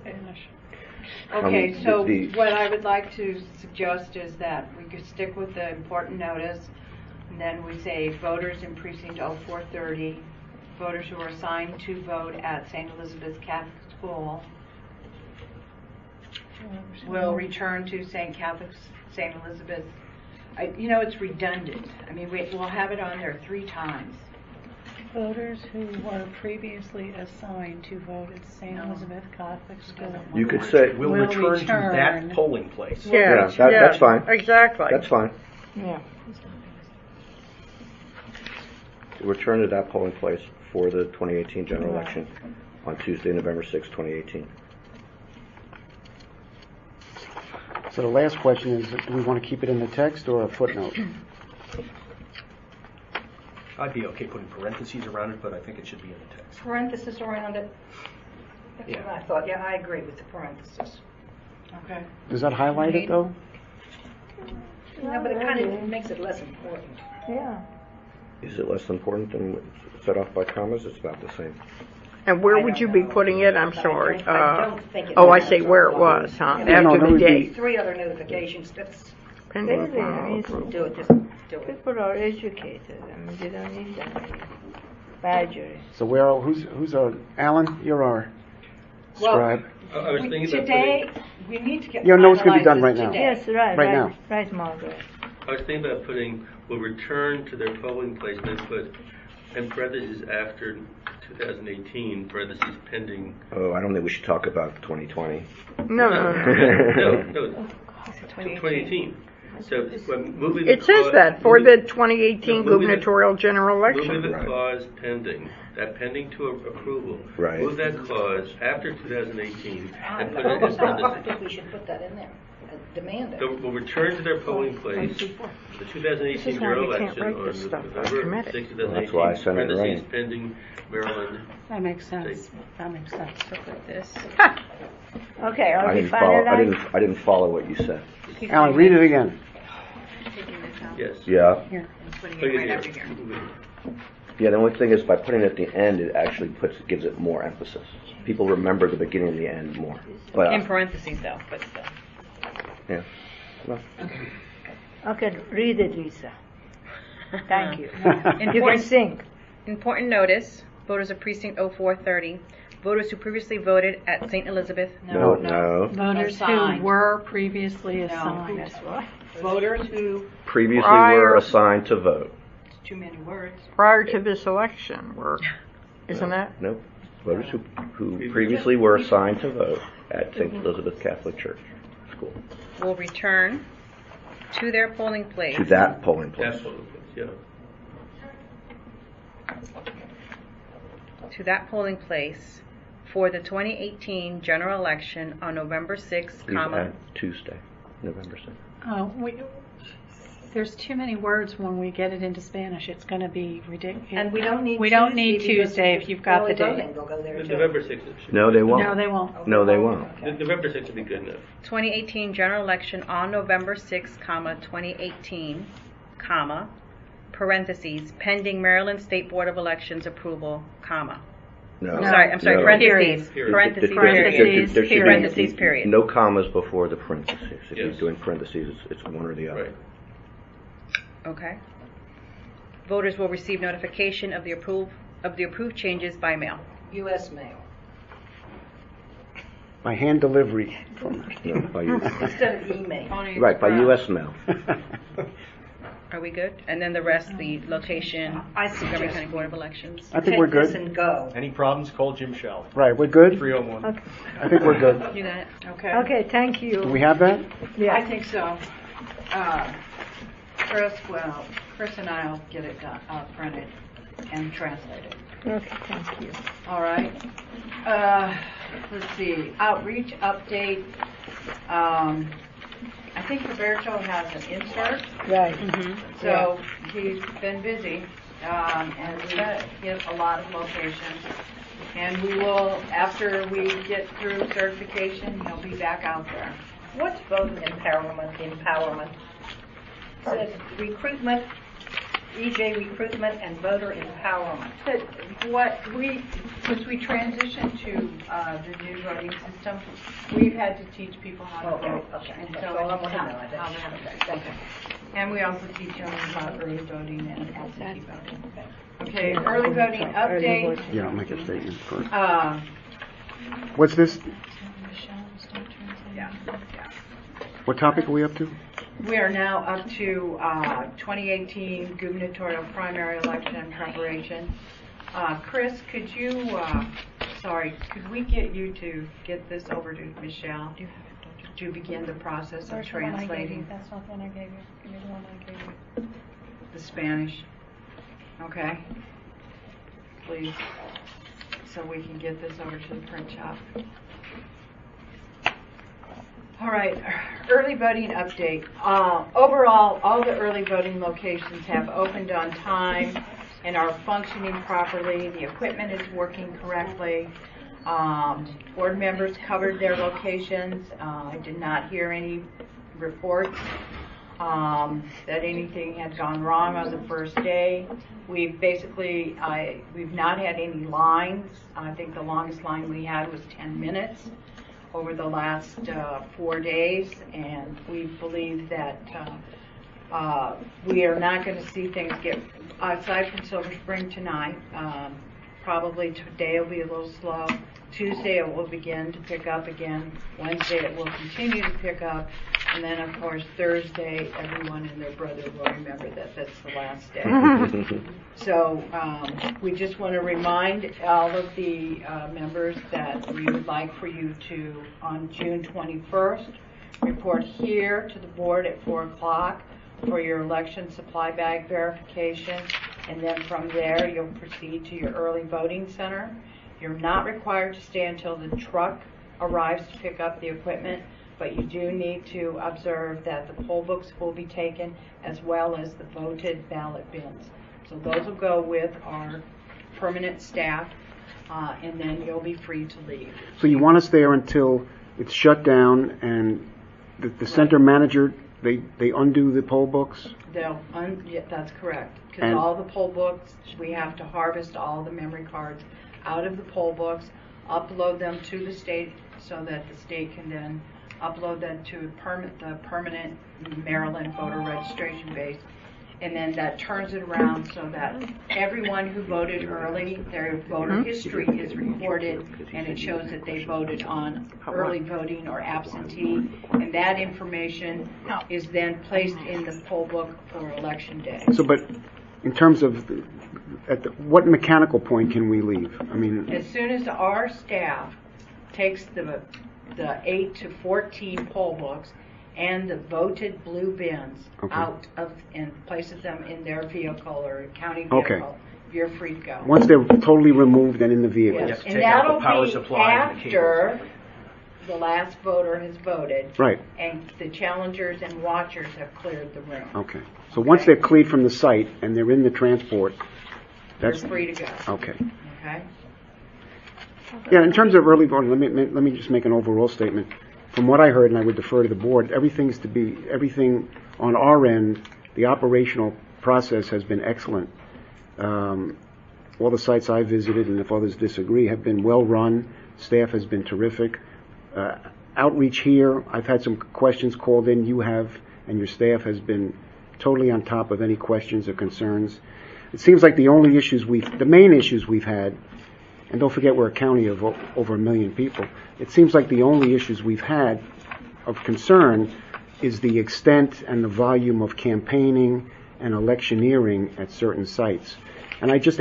Okay, the- so the- what I would like to suggest is that we could stick with the important notice, and then we say voters in precinct 0430, voters who are assigned to vote at St. Elizabeth's Catholic School will return to St. Elizabeth. It's redundant. I mean, we'll have it on there 3 times. Voters who were previously assigned to vote at St. Elizabeth Catholic School. You could say, Will Will return to that return. polling place. yeah, that's fine. Exactly. That's fine. Yeah. Return to that polling place for the 2018 general election on Tuesday, November 6, 2018. So the last question is, do we want to keep it in the text or a footnote? I'd be okay putting parentheses around it, but I think it should be in the text. Parenthesis around it. That's Yeah. what I thought. Yeah, I agree with the parenthesis. Okay. Does that highlight it, though? No, but it kind of makes it less important. Yeah. Is it less important than what's set off by commas? It's about the same. And where I would don't you be know. putting it? I'm But I sorry. don't think it Oh, I matters say a where it lot. was, huh? Yeah, no, After that the would be- date. 3 other notifications. That's Pending Really, final it's- approval. do it. Just do it. People are educated. I mean, they don't need that badgering. So who's our, Alan, you're our Well, scribe. I was thinking about Today, we need to get Yeah, no, it's gonna be done finalized right now. today. Yes, right, Right now. right, Margaret. I was thinking about putting, will return to their polling place, and then put, in parentheses, after 2018, parentheses, pending. Oh, I don't think we should talk about 2020. No. No, 2018. So, when moving the It says clause- that for the 2018 No, moving the- gubernatorial general Moving election. the Right. clause pending, that pending to approval. Right. Move that clause after 2018 and put I it in parentheses. think we should put that in there. Demand it. Will return to their polling place, the This 2018 is why general we can't election write on this stuff. November Commit it. 6, Well, that's why I 2018, sent it in parentheses, rain. pending Maryland. That makes sense. That makes sense. So put this. Okay, are I we didn't follow. finalized? I didn't follow what you said. Alan, read it again. Taking this out Yes. Yeah. and putting Put it it right here. after here. Yeah. The only thing is, by putting it at the end, it actually gives it more emphasis. People remember the beginning and the end more. But In parentheses though, but still. yeah. Well, Okay, read it, Lisa. Thank you. You can Important, sing. important notice, voters of precinct 0430, voters who previously voted at St. Elizabeth. no. Voters Assigned. who were previously No. assigned. That's right. Voters who, Previously Prior- were assigned to vote. it's too many words. Prior to this election, isn't that? Nope. Voters who previously were assigned to vote at St. Elizabeth Catholic Church School. Will return to their polling place. To that polling place. That's polling place, yeah. To that polling place for the 2018 general election on November 6th, comma, Tuesday, November 6th. There's too many words when we get it into Spanish. It's going to be ridiculous. And we don't need We don't need Tuesday because Tuesday if you've got the early voting date. will go there too. November 6th. No, they won't. No, they won't. No, they won't. November 6th would be good enough. 2018 general election on November 6th, comma, 2018, comma, parentheses, pending Maryland State Board of Elections approval, comma. No. I'm sorry, No. parentheses, Period. parentheses, There period. should be Parentheses, period. No commas before the parentheses. If you're Yes. doing parentheses, it's one or the other. Right. Okay. Voters will receive notification of the approved changes by mail. U.S. mail. By hand delivery. No, by U- Instead of email. right, by U.S. mail. Are we good? And then the rest, the location, I Montgomery suggest County Board of Elections. I think we're Take this good. and go. Any problems, call Jim Shell, Right, we're good? 301. Okay. I think we're good. You got it? Okay. Okay, thank you. Do we have that? Yes. I think so. Chris and I'll get it done, printed and translated. Okay, thank you. All right. Let's see, outreach update. I think Roberto has an insert. Right. So he's been busy, and we hit a lot of locations. And we will, after we get through certification, he'll be back out there. What's voter empowerment? It says recruitment, EJ recruitment and voter empowerment. But what since we transitioned to the new voting system, we've had to teach people how to vote. Okay. And So so I it's want to how know. how to vote. Thank you. And we also teach them about early voting and absentee voting. Okay, early voting update. Yeah, I'll make a statement first. Uh, What's this? yeah. What topic are we up to? We are now up to 2018 gubernatorial primary election preparation. Chris, could we get you to get this over to Michelle to begin the process of translating That's not the one I gave you. Give me the one I gave you. the Spanish? Okay. Please, so we can get this over to the print shop. All right, early voting update. Overall, all the early voting locations have opened on time and are functioning properly. The equipment is working correctly. Board members covered their locations. I did not hear any reports that anything had gone wrong on the first day. We've not had any lines. I think the longest line we had was 10 minutes over the last 4 days, and we believe that we are not going to see things get, aside from Silver Spring tonight, probably today will be a little slow. Tuesday it will begin to pick up again. Wednesday it will continue to pick up. And then, of course, Thursday, everyone and their brother will remember that that's the last day. So we just want to remind all of the members that we would like for you to, on June 21st, report here to the board at 4 o'clock for your election supply bag verification. And then from there, you'll proceed to your early voting center. You're not required to stay until the truck arrives to pick up the equipment, but you do need to observe that the poll books will be taken as well as the voted ballot bins. So those will go with our permanent staff, and then you'll be free to leave. So you want us there until it's shut down and the center manager, they undo the poll books? Yeah, that's correct. Because And- all the poll books, we have to harvest all the memory cards out of the poll books, upload them to the state so that the state can then upload them to the permanent Maryland voter registration base. And then that turns it around so that everyone who voted early, their voter history is recorded, and it shows that they voted on early voting or absentee. And that information is then placed in the poll book for election day. So, but in terms of what mechanical point can we leave? I mean, As soon as our staff takes the 8 to 14 poll books and the voted blue bins out of and places them in their vehicle or county vehicle, you're free to go. once they're totally removed and in the vehicle. Yes. to And take out the that'll power be supply and the after the last voter has voted, Right. and the challengers and watchers have cleared the room. Okay. So once they're cleared from the site and they're in the transport, that's You're free to go. okay. Okay. Yeah, in terms of early voting, let me just make an overall statement. From what I heard, and I would defer to the board, everything on our end, the operational process has been excellent. All the sites I visited, and if others disagree, have been well run. Staff has been terrific. Outreach here, I've had some questions called in. You have, and your staff has been totally on top of any questions or concerns. It seems like the main issues we've had, and don't forget we're a county of over 1 million people, it seems like the only issues we've had of concern is the extent and the volume of campaigning and electioneering at certain sites. And after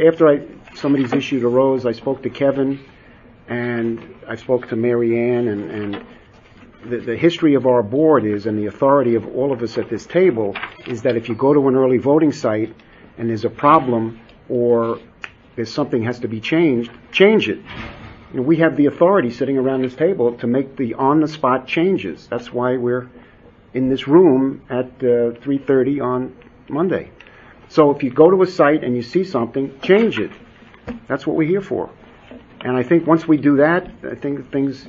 some of these issues arose, I spoke to Kevin and I spoke to Mary Ann, and the history of our board is, and the authority of all of us at this table, is that if you go to an early voting site and there's a problem or there's something has to be changed, change it. You know, we have the authority sitting around this table to make the on-the-spot changes. That's why we're in this room at 3:30 on Monday. So if you go to a site and you see something, change it. That's what we're here for. And I think once we do that, I think things,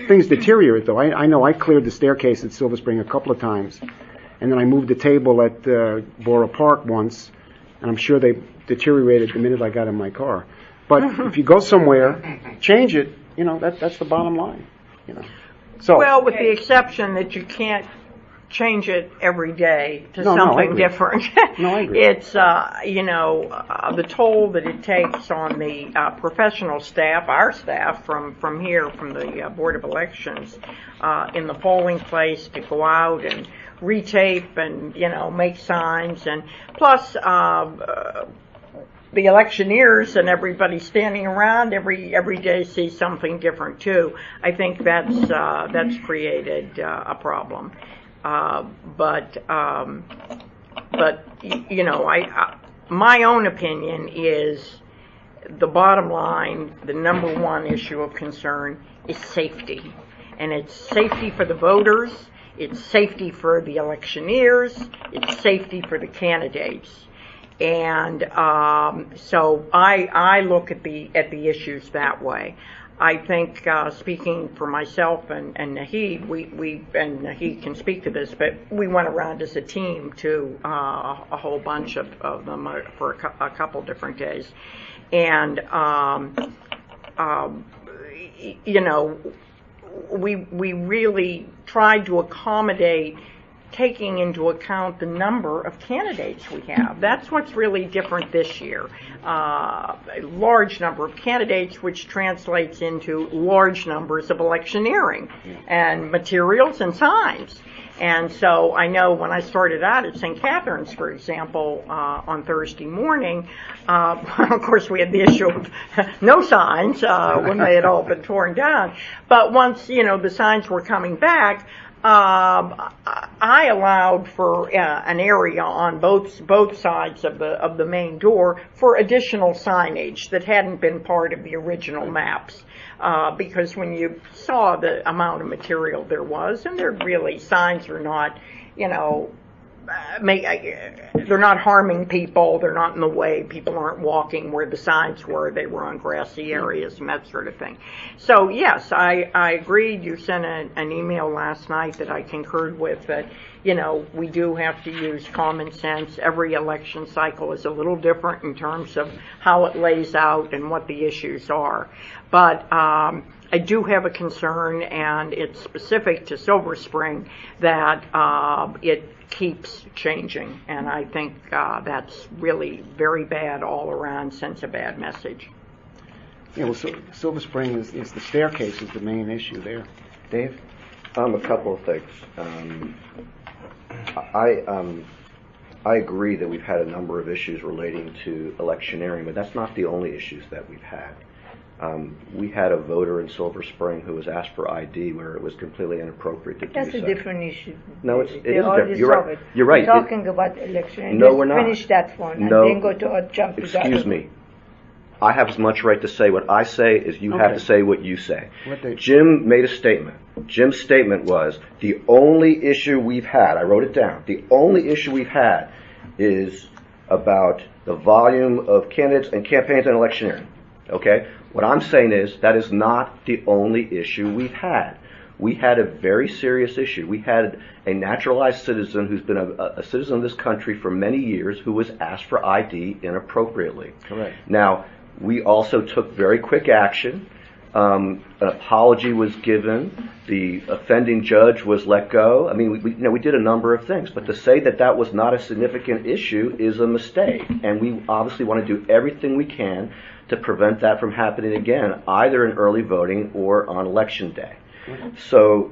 things deteriorate, though. I know I cleared the staircase at Silver Spring a couple of times, and then I moved the table at Borough Park once, and I'm sure they deteriorated the minute I got in my car. But if you go somewhere, change it. That's the bottom line. So Well, with the exception that you can't change it every day to No, I something agree. different. No, I agree. It's, the toll that it takes on the professional staff, our staff from here, from the Board of Elections, in the polling place to go out and retape and, make signs, and plus the electioneers and everybody standing around every day sees something different too. I think that's created a problem. But my own opinion is the bottom line, the number one issue of concern is safety. And it's safety for the voters, it's safety for the electioneers, it's safety for the candidates. And so I look at the issues that way. I think, speaking for myself and Naheed, and Naheed can speak to this, but we went around as a team to a whole bunch of them for a couple different days. And, we really tried to accommodate taking into account the number of candidates we have. That's what's really different this year. A large number of candidates, which translates into large numbers of electioneering and materials and signs. And so I know when I started out at St. Catherine's, for example, on Thursday morning, of course we had the issue of no signs when they had all been torn down. But once, the signs were coming back, I allowed for an area on both sides of the main door for additional signage that hadn't been part of the original maps. Because when you saw the amount of material there was, and signs are not, they're not harming people, they're not in the way, people aren't walking where the signs were, they were on grassy areas and that sort of thing. So yes, I agreed. You sent an email last night that I concurred with, that we do have to use common sense. Every election cycle is a little different in terms of how it lays out and what the issues are. But I do have a concern, and it's specific to Silver Spring, that it keeps changing, and I think that's really very bad all around, sends a bad message. Yeah, well, Silver Spring is the staircase is the main issue there. Dave? A couple of things. I agree that we've had a number of issues relating to electioneering, but that's not the only issues that we've had. We had a voter in Silver Spring who was asked for ID where it was completely inappropriate to do so. That's a different issue. No, it is different. You're right. You're right. We're talking about election. No, we're not. Finish that one and then go to jump to that. Excuse me. I have as much right to say what I say as you have to say what you say. Jim made a statement. Jim's statement was, the only issue we've had, I wrote it down, the only issue we've had is about the volume of candidates and campaigns and electioneering. Okay? What I'm saying is that is not the only issue we've had. We had a very serious issue. We had a naturalized citizen who's been a citizen of this country for many years who was asked for ID inappropriately. Correct. Now, we also took very quick action. An apology was given. The offending judge was let go. I mean, we did a number of things. But to say that that was not a significant issue is a mistake. And we obviously want to do everything we can to prevent that from happening again, either in early voting or on election day. So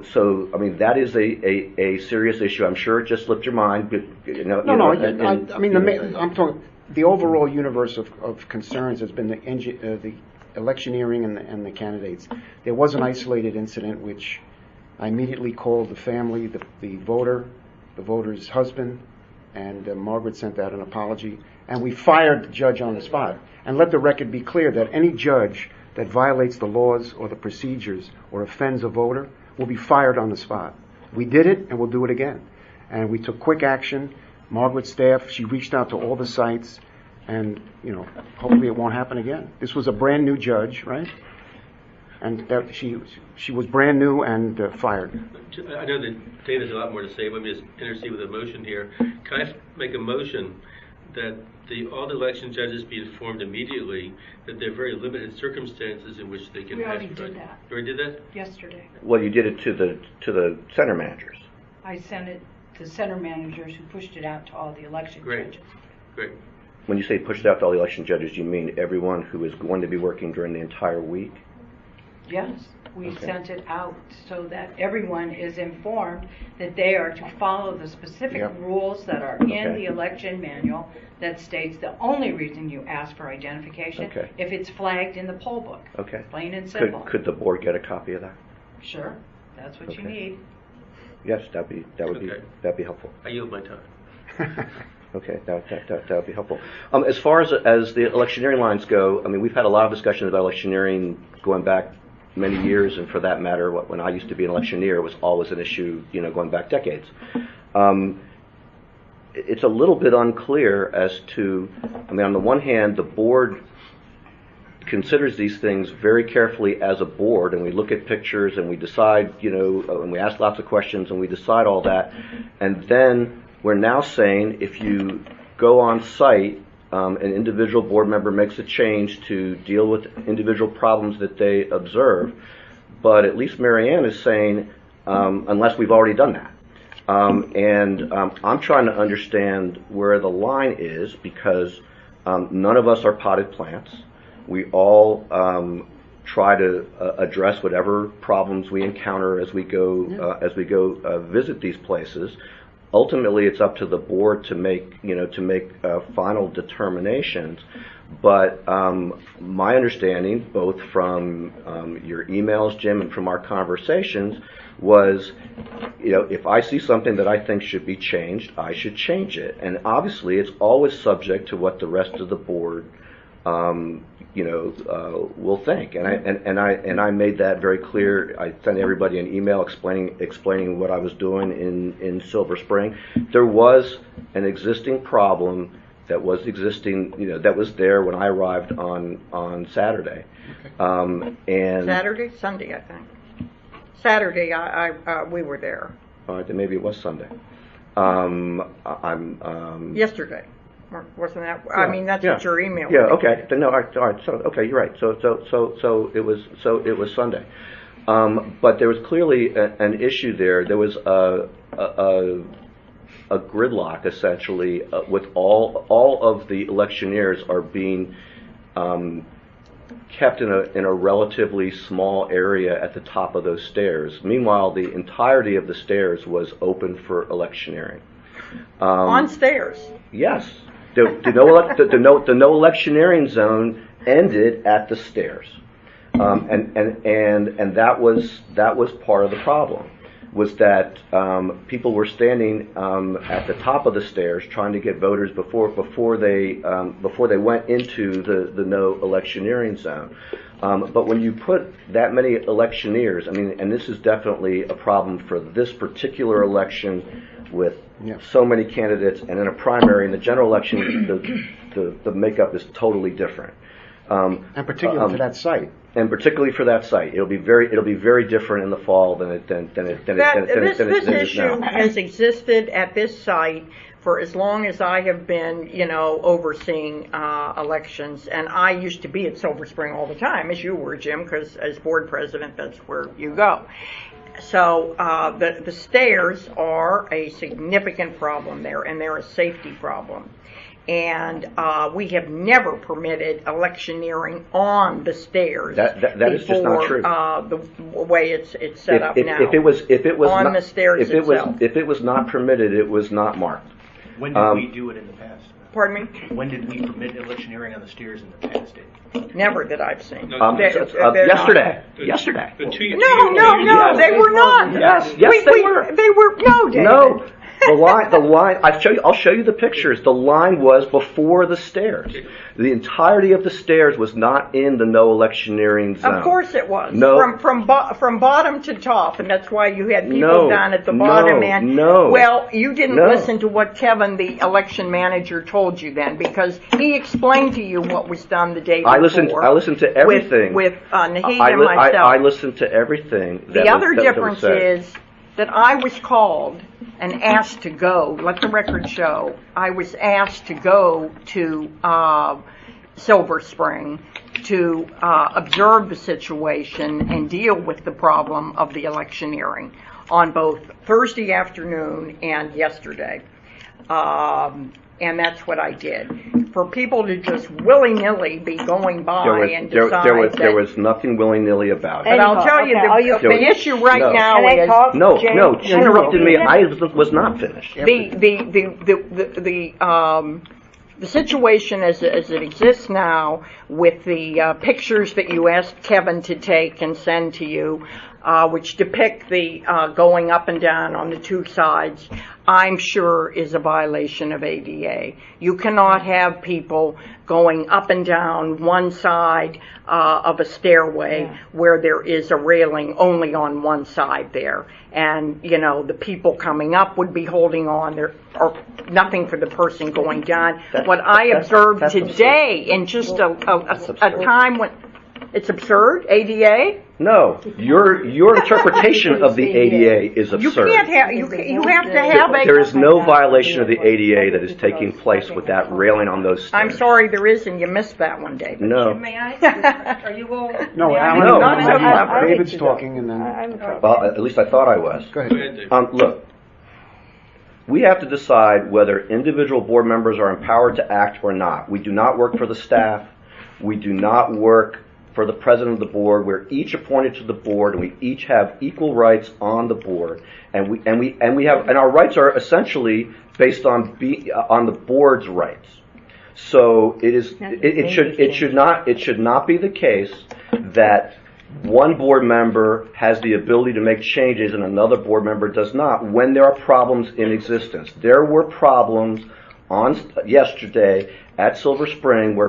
I mean, that is a serious issue. I'm sure it just slipped your mind. But, I'm talking. The overall universe of concerns has been the electioneering and the candidates. There was an isolated incident which I immediately called the family, the voter's husband, and Margaret sent out an apology, and we fired the judge on the spot. And let the record be clear that any judge that violates the laws or the procedures or offends a voter, will be fired on the spot. We did it, and we'll do it again. And we took quick action. Margaret's staff, she reached out to all the sites, and, hopefully it won't happen again. This was a brand-new judge, right? And that she was brand new and fired. I know that Dave has a lot more to say, but let me just intercede with a motion here. Can I make a motion that all the election judges be informed immediately that there are very limited circumstances in which they can We ask already for did it? that You already did that? yesterday. Well, you did it to the center managers. I sent it to center managers who pushed it out to all the election Great. judges. Great. When you say push it out to all the election judges, you mean everyone who is going to be working during the entire week? Yes, we Okay. sent it out so that everyone is informed that they are to follow the specific Yep. rules that are in Okay. the election manual that states the only reason you ask for identification Okay. if it's flagged in the poll book. Okay. Plain and simple. Could the board get a copy of that? Sure, that's what you Okay. need. Yes, that'd Okay. be helpful. I yield my time. Okay, that would be helpful. As far as the electioneering lines go, I mean, we've had a lot of discussions about electioneering going back many years, and for that matter, when I used to be an electioneer, it was always an issue, going back decades. It's a little bit unclear as to, I mean, on the one hand, the board considers these things very carefully as a board, and we look at pictures and we decide, and we ask lots of questions and we decide all that, and then we're now saying if you go on site, an individual board member makes a change to deal with individual problems that they observe, but at least Marianne is saying, unless we've already done that. I'm trying to understand where the line is, because none of us are potted plants. We all try to address whatever problems we encounter as we go visit these places. Ultimately, it's up to the board to make final determinations. But my understanding, both from your emails, Jim, and from our conversations, was, if I see something that I think should be changed, I should change it. And obviously, it's always subject to what the rest of the board will think, and I made that very clear. I sent everybody an email explaining what I was doing in Silver Spring. There was an existing problem that was that was there when I arrived on Saturday. And Sunday, I think. Saturday, we were there. Then maybe it was Sunday. Yesterday. Wasn't that? Yeah, I mean, that's what your email. Yeah. Okay. Then no. All right. So okay, you're right. So it was Sunday. But there was clearly an issue there. There was a gridlock essentially with all of the electioneers are being kept in a relatively small area at the top of those stairs. Meanwhile, the entirety of the stairs was open for electioneering. On stairs. Yes. The no electioneering zone ended at the stairs, and that was part of the problem, was that people were standing at the top of the stairs trying to get voters before they went into the no electioneering zone. But when you put that many electioneers, I mean, and this is definitely a problem for this particular election with so many candidates, and in a primary, in the general election, the makeup is totally different. And particularly for that site. And particularly for that site, it'll be very different in the fall than it is This now. issue has existed at this site for as long as I have been, overseeing elections. And I used to be at Silver Spring all the time, as you were, Jim, because as board president, that's where you go. So the stairs are a significant problem there, and they're a safety problem. And we have never permitted electioneering on the stairs. That is just not true. The way it's set up now. If it was on not, the stairs itself. If it was not permitted, it was not marked. When did we do it in the past? Pardon me? When did we permit electioneering on the stairs in the past, Dave? Never that I've seen. Yesterday. No, they were not. Yes, they were. They were. No, David. No. The line. I'll show you the pictures. The line was before the stairs. The entirety of the stairs was not in the no electioneering zone. Of course it was. No. From bottom to top, and that's why you had people down at the bottom. Well, you didn't listen to what Kevin, the election manager, told you then, because he explained to you what was done the day before. I listened to everything. With Naheed and myself. I listened to everything. The other difference is that I was called and asked to go. Let the record show. I was asked to go to Silver Spring to observe the situation and deal with the problem of the electioneering on both Thursday afternoon and yesterday. And that's what I did. For people to just willy-nilly be going by and decide there was nothing willy-nilly about it. But I'll tell you, the issue right now is... No, she interrupted me. I was not finished. The situation as it exists now with the pictures that you asked Kevin to take and send to you, which depict the going up and down on the two sides, I'm sure is a violation of ADA. You cannot have people going up and down one side of a stairway where there is a railing only on one side there. And, the people coming up would be holding on there, or nothing for the person going down. What I observed today in just a time when... It's absurd? ADA? No, your interpretation of the ADA is absurd. You can't have. You have to have a. There is no violation of the ADA that is taking place with that railing on those stairs. I'm sorry, there is, and you missed that one, David. No. May I? Are you all? No, Alan. No. Not so clever. David's talking, and then. Well, at least I thought I was. Go ahead. Look, we have to decide whether individual board members are empowered to act or not. We do not work for the staff. We do not work for the president of the board. We're each appointed to the board, and we each have equal rights on the board, and our rights are essentially based on the board's rights. So it should not be the case that one board member has the ability to make changes and another board member does not when there are problems in existence. There were problems yesterday at Silver Spring where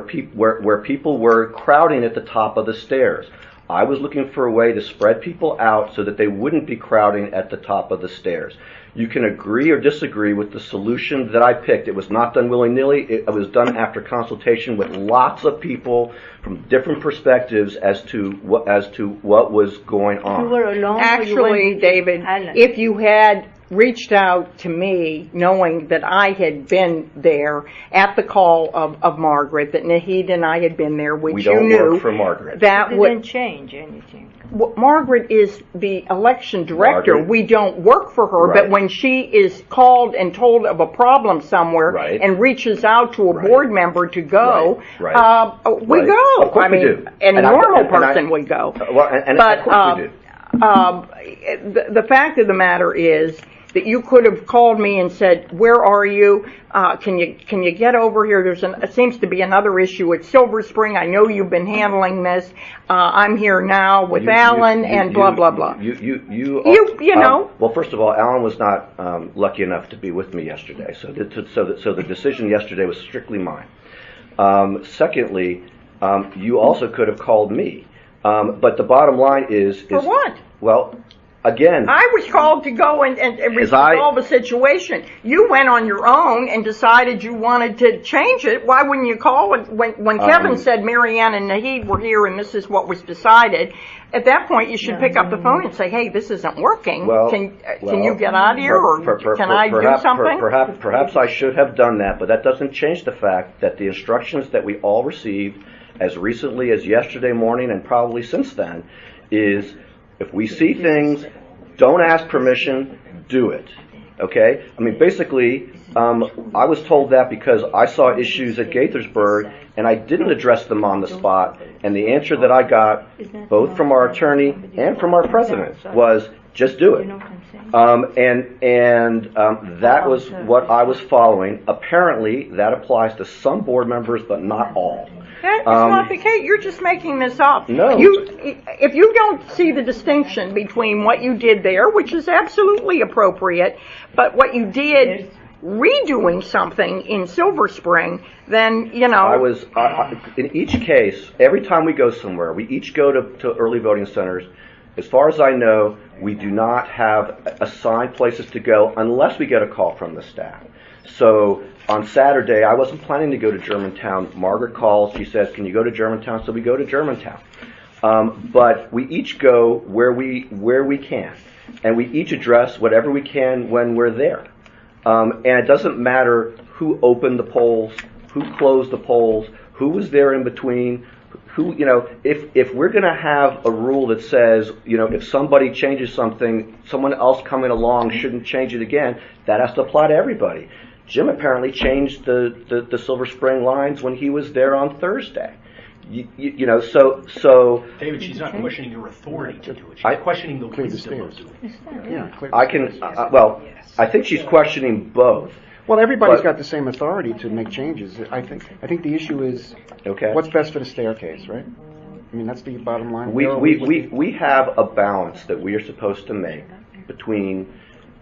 people were crowding at the top of the stairs. I was looking for a way to spread people out so that they wouldn't be crowding at the top of the stairs. You can agree or disagree with the solution that I picked. It was not done willy-nilly. It was done after consultation with lots of people from different perspectives as to what was going on. Actually, David, if you had reached out to me knowing that I had been there at the call of Margaret, that Naheed and I had been there, which you knew. We don't work for Margaret. That didn't change anything. Well, Margaret is the election director. Margaret. We don't work for her, Right. but when she is called and told of a problem somewhere Right. and reaches out to a board member to go, Right. we Right. go. Of course we do. Any normal person would go. Of course we do. The fact of the matter is that you could have called me and said, "Where are you? Can you get over here?" It seems to be another issue at Silver Spring. I know you've been handling this. I'm here now with Alan and blah blah blah. You know. Well, first of all, Alan was not lucky enough to be with me yesterday, so the decision yesterday was strictly mine. Secondly, you also could have called me, but the bottom line is For what? Well. Again, I was called to go and resolve the situation. You went on your own and decided you wanted to change it. Why wouldn't you call it when Kevin said Mary Ann and Naheed were here and this is what was decided? At that point, you should pick up the phone and say, "Hey, this isn't working. Can you get out of here, or can I do something?" Perhaps I should have done that, but that doesn't change the fact that the instructions that we all received as recently as yesterday morning and probably since then is, if we see things, don't ask permission, do it. Okay? I mean, basically, I was told that because I saw issues at Gaithersburg and I didn't address them on the spot, and the answer that I got, both from our attorney and from our president, was just do it. That was what I was following. Apparently, that applies to some board members, but not all. It's not the case. You're just making this up. No. If you don't see the distinction between what you did there, which is absolutely appropriate, but what you did redoing something in Silver Spring, then, in each case, every time we go somewhere, we each go to early voting centers. As far as I know, we do not have assigned places to go unless we get a call from the staff. So on Saturday, I wasn't planning to go to Germantown. Margaret calls. She says, "Can you go to Germantown?" So we go to Germantown. But we each go where we can, and we each address whatever we can when we're there. And it doesn't matter who opened the polls, who closed the polls, who was there in between. If we're going to have a rule that says, if somebody changes something, someone else coming along shouldn't change it again, that has to apply to everybody. Jim apparently changed the Silver Spring lines when he was there on Thursday. So. David, she's not questioning your authority to do it. She's questioning the wisdom of doing it. I think she's questioning both. Well, everybody's got the same authority to make changes. I think the issue is what's best for the staircase, right? I mean, that's the bottom line. We have a balance that we are supposed to make between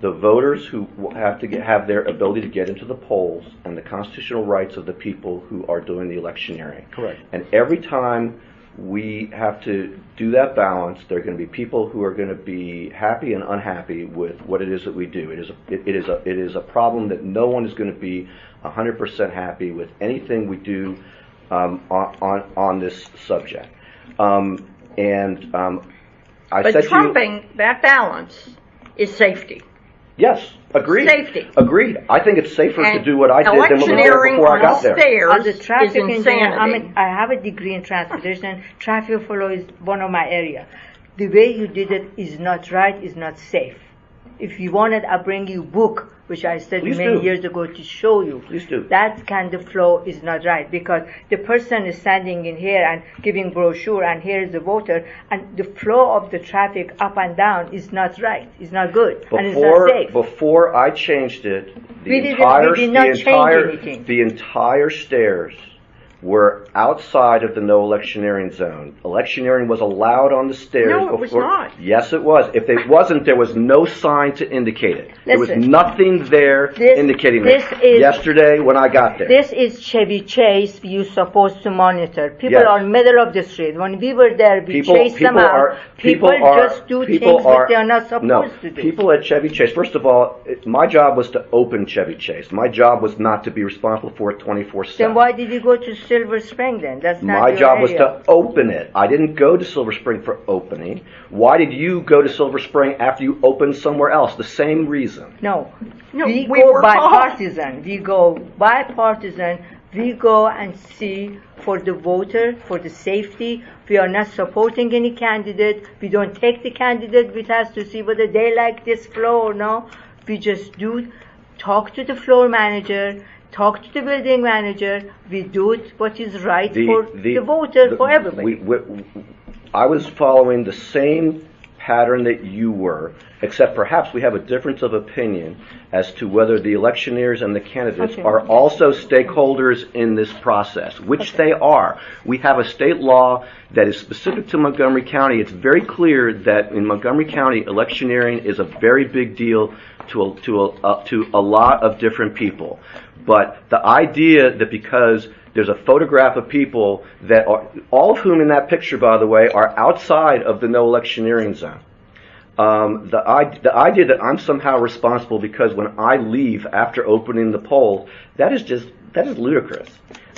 the voters who have to have their ability to get into the polls and the constitutional rights of the people who are doing the electioneering. Correct. And every time we have to do that balance, there are going to be people who are going to be happy and unhappy with what it is that we do. It is a problem that no one is going to be 100% happy with anything we do on this subject. But trumping that balance is safety. Yes, agreed. Safety. Agreed. I think it's safer to do what I did than what was there before I got there. As a traffic is engineer, I have a degree in transportation. Traffic flow is one of my area. The way you did it is not right, is not safe. If you wanted, I'll bring you a book, which I studied many years ago, to show you. Please do. That kind of flow is not right, because the person is standing in here and giving brochure, and here is the voter, and the flow of the traffic up and down is not right. It's not good, and it's not safe. Before I changed it, We did not change anything. The entire stairs were outside of the no electioneering zone. Electioneering was allowed on the stairs. No, it was not. Yes, it was. If it wasn't, there was no sign to indicate it. There was Listen, nothing there indicating it. Yesterday when I got there. This is Chevy Chase you're supposed to monitor. People are middle of the street. When we were there, we chased them out. People just do things that they are not supposed to do. People at Chevy Chase, first of all, my job was to open Chevy Chase. My job was not to be responsible for it 24/7. Then why did you go to Silver Spring then? That's not my your job area. was to open it. I didn't go to Silver Spring for opening. Why did you go to Silver Spring after you opened somewhere else? The same reason. No, we go were bipartisan. We go bipartisan. We go and see for the voter, for the safety. We are not supporting any candidate. We don't take the candidate with us to see whether they like this flow or no. We just talk to the floor manager, talk to the building manager. We do it what is right for the voter, for everybody. I was following the same pattern that you were, except perhaps we have a difference of opinion as to whether the electioneers and the candidates are also stakeholders in this process, which they are. We have a state law that is specific to Montgomery County. It's very clear that in Montgomery County, electioneering is a very big deal to a lot of different people. But the idea that because there's a photograph of people that are, all of whom in that picture, by the way, are outside of the no electioneering zone. The idea that I'm somehow responsible because when I leave after opening the poll, that is ludicrous.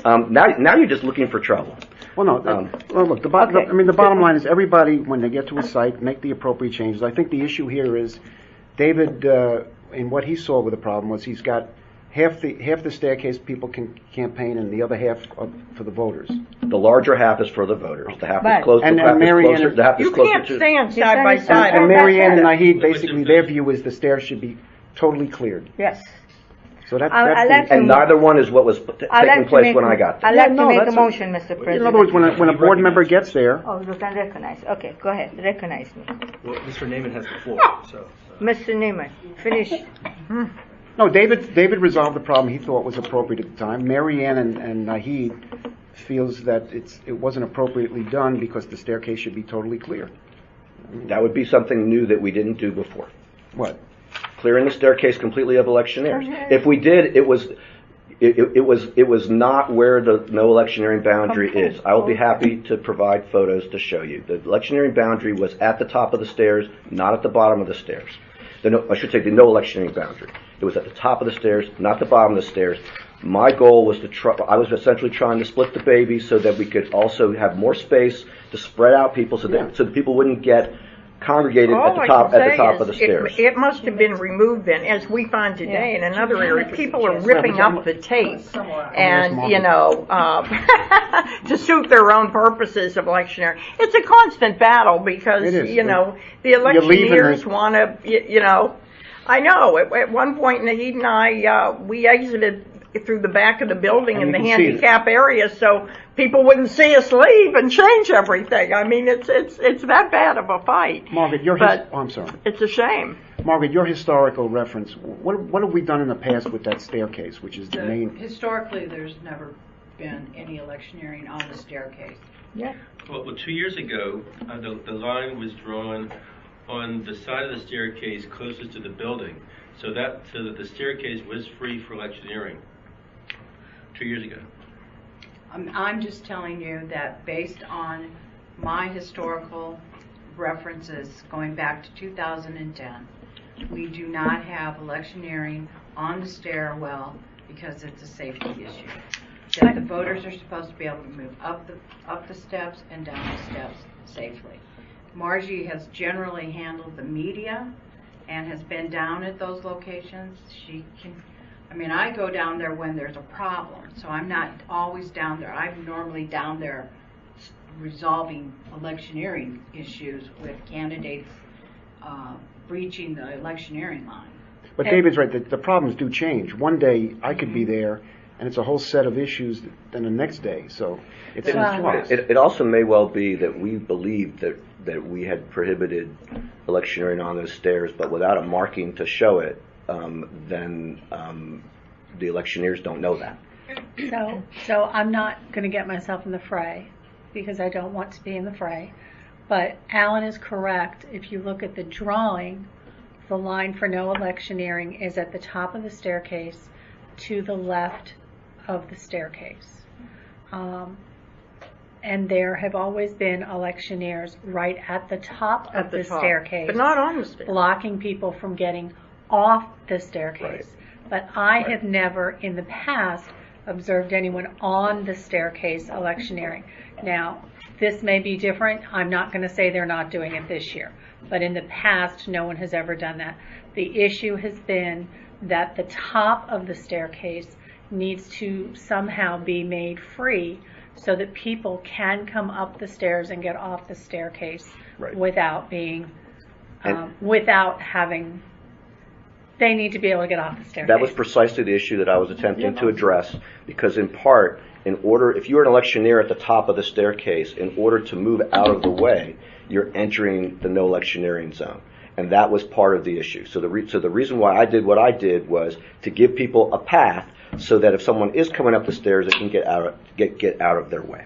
Now you're just looking for trouble. Well, no. Look, the bottom line is everybody, when they get to a site, make the appropriate changes. I think the issue here is David, in what he saw with the problem was he's got half the staircase people can campaign, and the other half for the voters. The larger half is for the voters. The half is closer. The half is closer. You can't stand side by side. And Marianne and Nahid, basically, their view is the stairs should be totally cleared. Yes. So that's and neither one is what was taking place when I got there. I'd like to make a motion, Mr. President. In other words, when a board member gets there. Oh, you can recognize. Okay, go ahead. Recognize me. Well, Mr. Neiman has the floor. So. Mr. Neiman, finish. No, David resolved the problem he thought was appropriate at the time. Marianne and Nahid feels that it wasn't appropriately done because the staircase should be totally clear. That would be something new that we didn't do before. What? Clearing the staircase completely of electioneers. If we did, it was not where the no electioneering boundary is. I will be happy to provide photos to show you. The electioneering boundary was at the top of the stairs, not at the bottom of the stairs. I should say the no electioneering boundary. It was at the top of the stairs, not the bottom of the stairs. My goal was I was essentially trying to split the baby so that we could also have more space to spread out people so that people wouldn't get congregated at the top of the stairs. It must have been removed then, as we find today in another area. People are ripping up the tape and, to suit their own purposes of electioneering. It's a constant battle because, the electioneers want to, I know, at one point, Naheed and I, we exited through the back of the building in the handicap area so people wouldn't see us leave and change everything. I mean, it's that bad of a fight. Margaret, I'm sorry. It's a shame. Margaret, your historical reference, what have we done in the past with that staircase, which is the main... Historically, there's never been any electioneering on the staircase. Yeah. Well, 2 years ago, the line was drawn on the side of the staircase closest to the building, so that the staircase was free for electioneering 2 years ago. I'm just telling you that based on my historical references going back to 2010, we do not have electioneering on the stairwell because it's a safety issue. That the voters are supposed to be able to move up the steps and down the steps safely. Margie has generally handled the media and has been down at those locations. I go down there when there's a problem, so I'm not always down there. I'm normally down there resolving electioneering issues with candidates breaching the electioneering line. But David's right, the problems do change. One day I could be there and it's a whole set of issues than the next day, so it's in flux. It also may well be that we believed that we had prohibited electioneering on those stairs, but without a marking to show it, then the electioneers don't know that. So I'm not going to get myself in the fray because I don't want to be in the fray. But Alan is correct. If you look at the drawing, the line for no electioneering is at the top of the staircase to the left of the staircase. And there have always been electioneers right at the top of the staircase, but not on the stairs, blocking people from getting off the staircase. Right. But I have never in the past observed anyone on the staircase electioneering. Now, this may be different. I'm not going to say they're not doing it this year, but in the past, no one has ever done that. The issue has been that the top of the staircase needs to somehow be made free so that people can come up the stairs and get off the staircase without being, without having, they need to be able to get off the staircase. That was precisely the issue that I was attempting to address, because in part, if you're an electioneer at the top of the staircase, in order to move out of the way, you're entering the no electioneering zone. And that was part of the issue. So the reason why I did what I did was to give people a path so that if someone is coming up the stairs, they can get out of their way.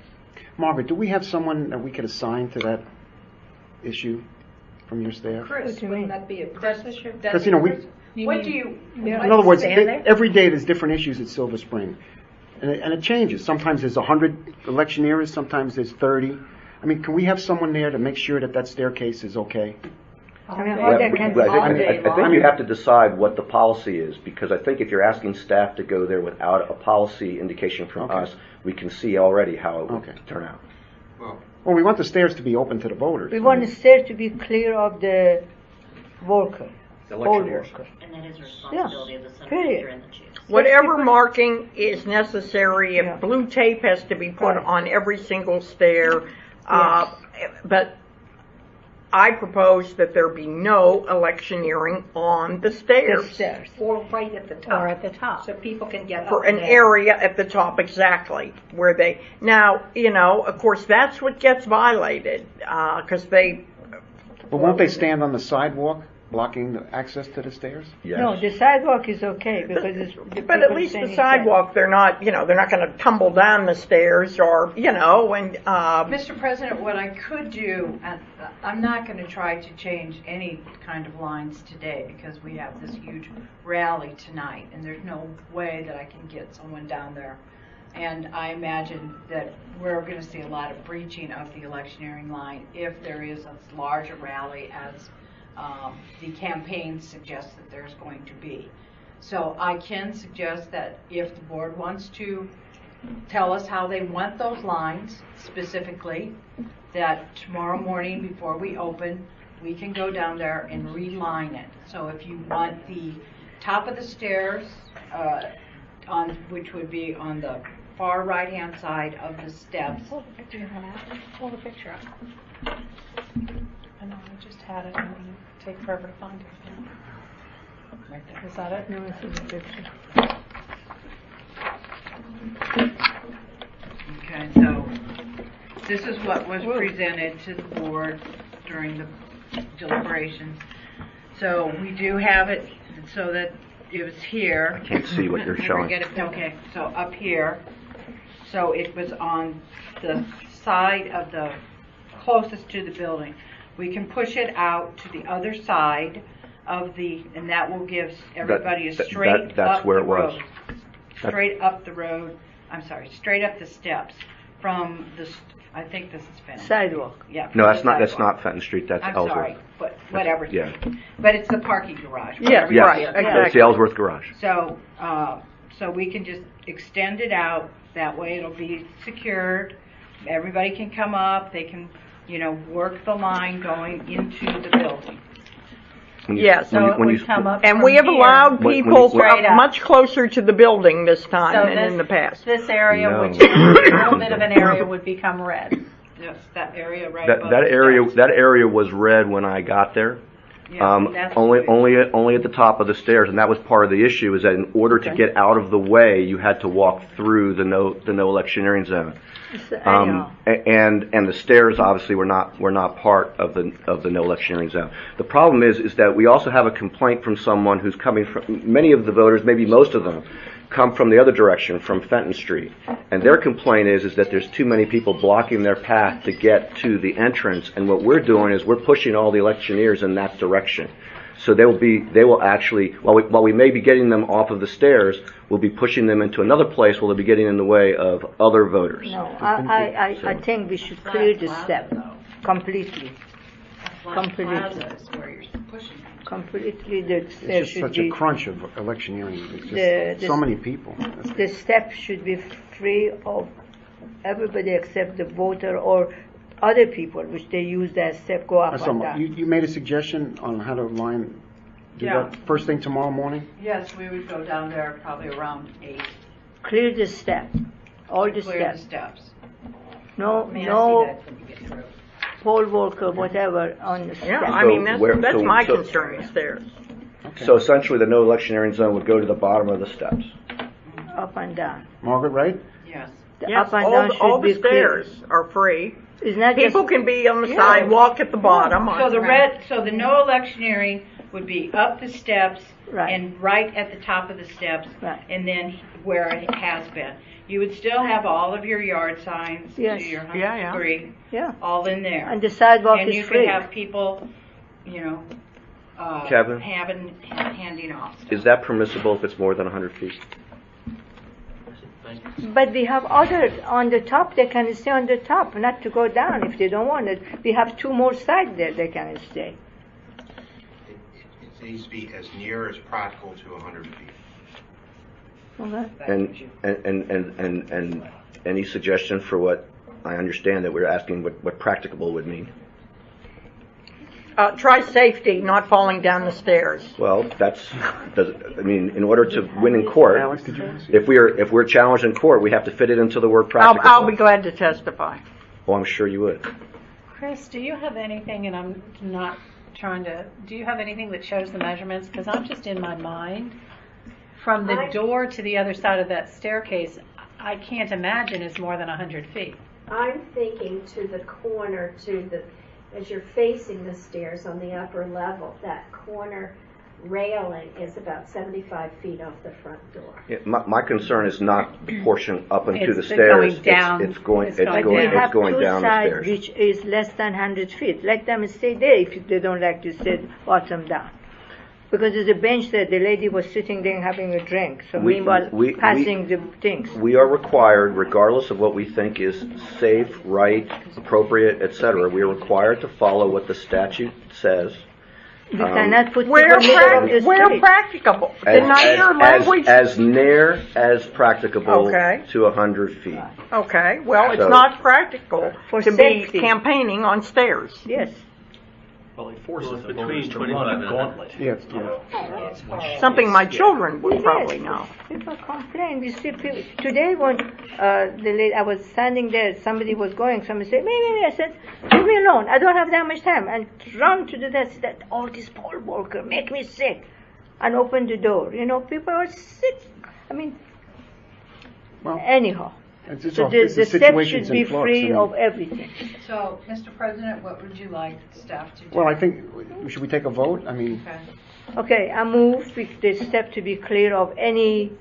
Margaret, do we have someone that we could assign to that issue from your staff? Chris, wouldn't that be a Chris issue? Because, What do you... In other words, every day there's different issues at Silver Spring. And it changes. Sometimes there's 100 electioneers, sometimes there's 30. I mean, can we have someone there to make sure that staircase is okay? I think you have to decide what the policy is, because I think if you're asking staff to go there without a policy indication from us, we can see already how it would turn out. Well, we want the stairs to be open to the voters. We want the stairs to be clear of the worker. Poll worker. And that is a responsibility of the senator and the chief. Whatever marking is necessary, if blue tape has to be put on every single stair, but I propose that there be no electioneering on the stairs. Or right at the top. Or at the top. So people can get for an area at the top, exactly, where they... Now, of course, that's what gets violated, because they... But won't they stand on the sidewalk? blocking the access to the stairs? Yes. No, the sidewalk is okay because it's. But at least the sidewalk, they're not going to tumble down the stairs or, and, Mr. President, what I could do, and I'm not going to try to change any kind of lines today because we have this huge rally tonight and there's no way that I can get someone down there. And I imagine that we're going to see a lot of breaching of the electioneering line if there is as large a rally as the campaign suggests that there's going to be. So I can suggest that if the board wants to tell us how they want those lines specifically, that tomorrow morning before we open, we can go down there and reline it. So if you want the top of the stairs, which would be on the far right-hand side of the steps. Pull the picture up. Pull the picture up. I know, I just had it and it take forever to find it. Right there. Is that it? No, it's in the picture. Okay, so this is what was presented to the board during the deliberations. So we do have it so that it was here. I can't see what you're showing. Okay, so up here. So it was on the side of the closest to the building. We can push it out to the other side of and that will give everybody a straight up the road. Straight up the road. I'm sorry, straight up the steps from the. I think this is Fenton. Sidewalk. Yeah. No, that's not Fenton Street. That's I'm Ellsworth. sorry, but whatever. Yeah. But it's the parking garage. Yes, Yes. right, exactly. It's the Ellsworth garage. So, so we can just extend it out. That way, it'll be secured. Everybody can come up. They can, work the line going into the building. Yes, So it would come up and from we have here. allowed people Straight up. much closer to the building this time So than in the past. This area, No. which is a little bit of an area, would become red. Yes, that area right That above that the area steps. that area was red when I got there. Yeah, that's Only at the top of the stairs, and that was part of the issue. Is that in order to get out of the way, you had to walk through the no electioneering zone. And the stairs obviously were not part of the no electioneering zone. The problem is that we also have a complaint from someone who's coming from, many of the voters, maybe most of them, come from the other direction, from Fenton Street. And their complaint is that there's too many people blocking their path to get to the entrance, and what we're doing is we're pushing all the electioneers in that direction. So they will actually, while we may be getting them off of the stairs, we'll be pushing them into another place where they'll be getting in the way of other voters. No, I think we should clear the step completely. Completely. Completely, the step It's just should such be. a crunch of electioneering. It's just so many people. The step should be free of everybody except the voter or other people, which they use that step, go up and down. You made a suggestion on how to do Yeah. that first thing tomorrow morning? Yes, we would go down there probably around 8. Clear the step, all the Clear the steps. steps. No, May I no see that when you get through? poll worker, whatever, on the step. Yeah, I mean, that's So my concern, the stairs. So essentially, the no electioneering zone would go to the bottom of the steps. Up and down. Margaret, right? Yes. The Yes, up and down all should be the clear. stairs are free. It's not People just, can be on the sidewalk at the bottom. So the no electioneering would be up the steps Right. and right at the top of the steps, Right. and then where it has been. You would still have all of your yard signs, Yes. to your Yeah, yeah. 103, yeah, all in there. and the sidewalk And is you free. could have people, Kevin? handing off stuff. Is that permissible if it's more than 100 feet? But we have others on the top, they can stay on the top, not to go down if they don't want it. We have 2 more sides there they can stay. It needs to be as near as practical to 100 feet. Okay. And any suggestion for what I understand that we're asking what practicable would mean? Try safety, not falling down the stairs. Well, in order to win in court, Alex, did you? if we're challenged in court, we have to fit it into the word practicable. I'll be glad to testify. Oh, I'm sure you would. Chris, do you have anything, and I'm not trying to, do you have anything that shows the measurements? Because I'm just in my mind, from the door to the other side of that staircase, I can't imagine it's more than 100 feet. I'm thinking to the corner, to the as you're facing the stairs on the upper level, that corner railing is about 75 feet off the front door. Yeah, my concern is not the portion up and to It's the the stairs. going down. It's going It's going down. We have going two down the sides stairs. which is less than 100 feet. Let them stay there if they don't like to sit bottom down. Because there's a bench there, the lady was sitting there having a drink. So meanwhile, passing the things. We are required, regardless of what we think is safe, right, appropriate, etc., we are required to follow what the statute says. We cannot put Where, people middle of the where street. practicable. Didn't I hear language? As near as practicable Okay. to 100 feet. Okay, well, it's So- not practical For to safety. be campaigning on stairs. Yes. Well, it forces Well, the it's voters to between run 25 a and gauntlet. Yeah, it's- You know, Something my children would probably Yes. know. People complain. We see people. Today when the lady, I was standing there, somebody was going, somebody said, me. I said, leave me alone. I don't have that much time. And run to the desk that all this poll worker make me sick. And open the door. You know, people are sick. I mean, Well, anyhow. it's just So all- the it's the step situation's should be in flux. free I mean, of everything. So, Mr. President, what would you like staff to do? Well, I think, should we take a vote? I mean, Okay. Okay, I move with the step to be clear of any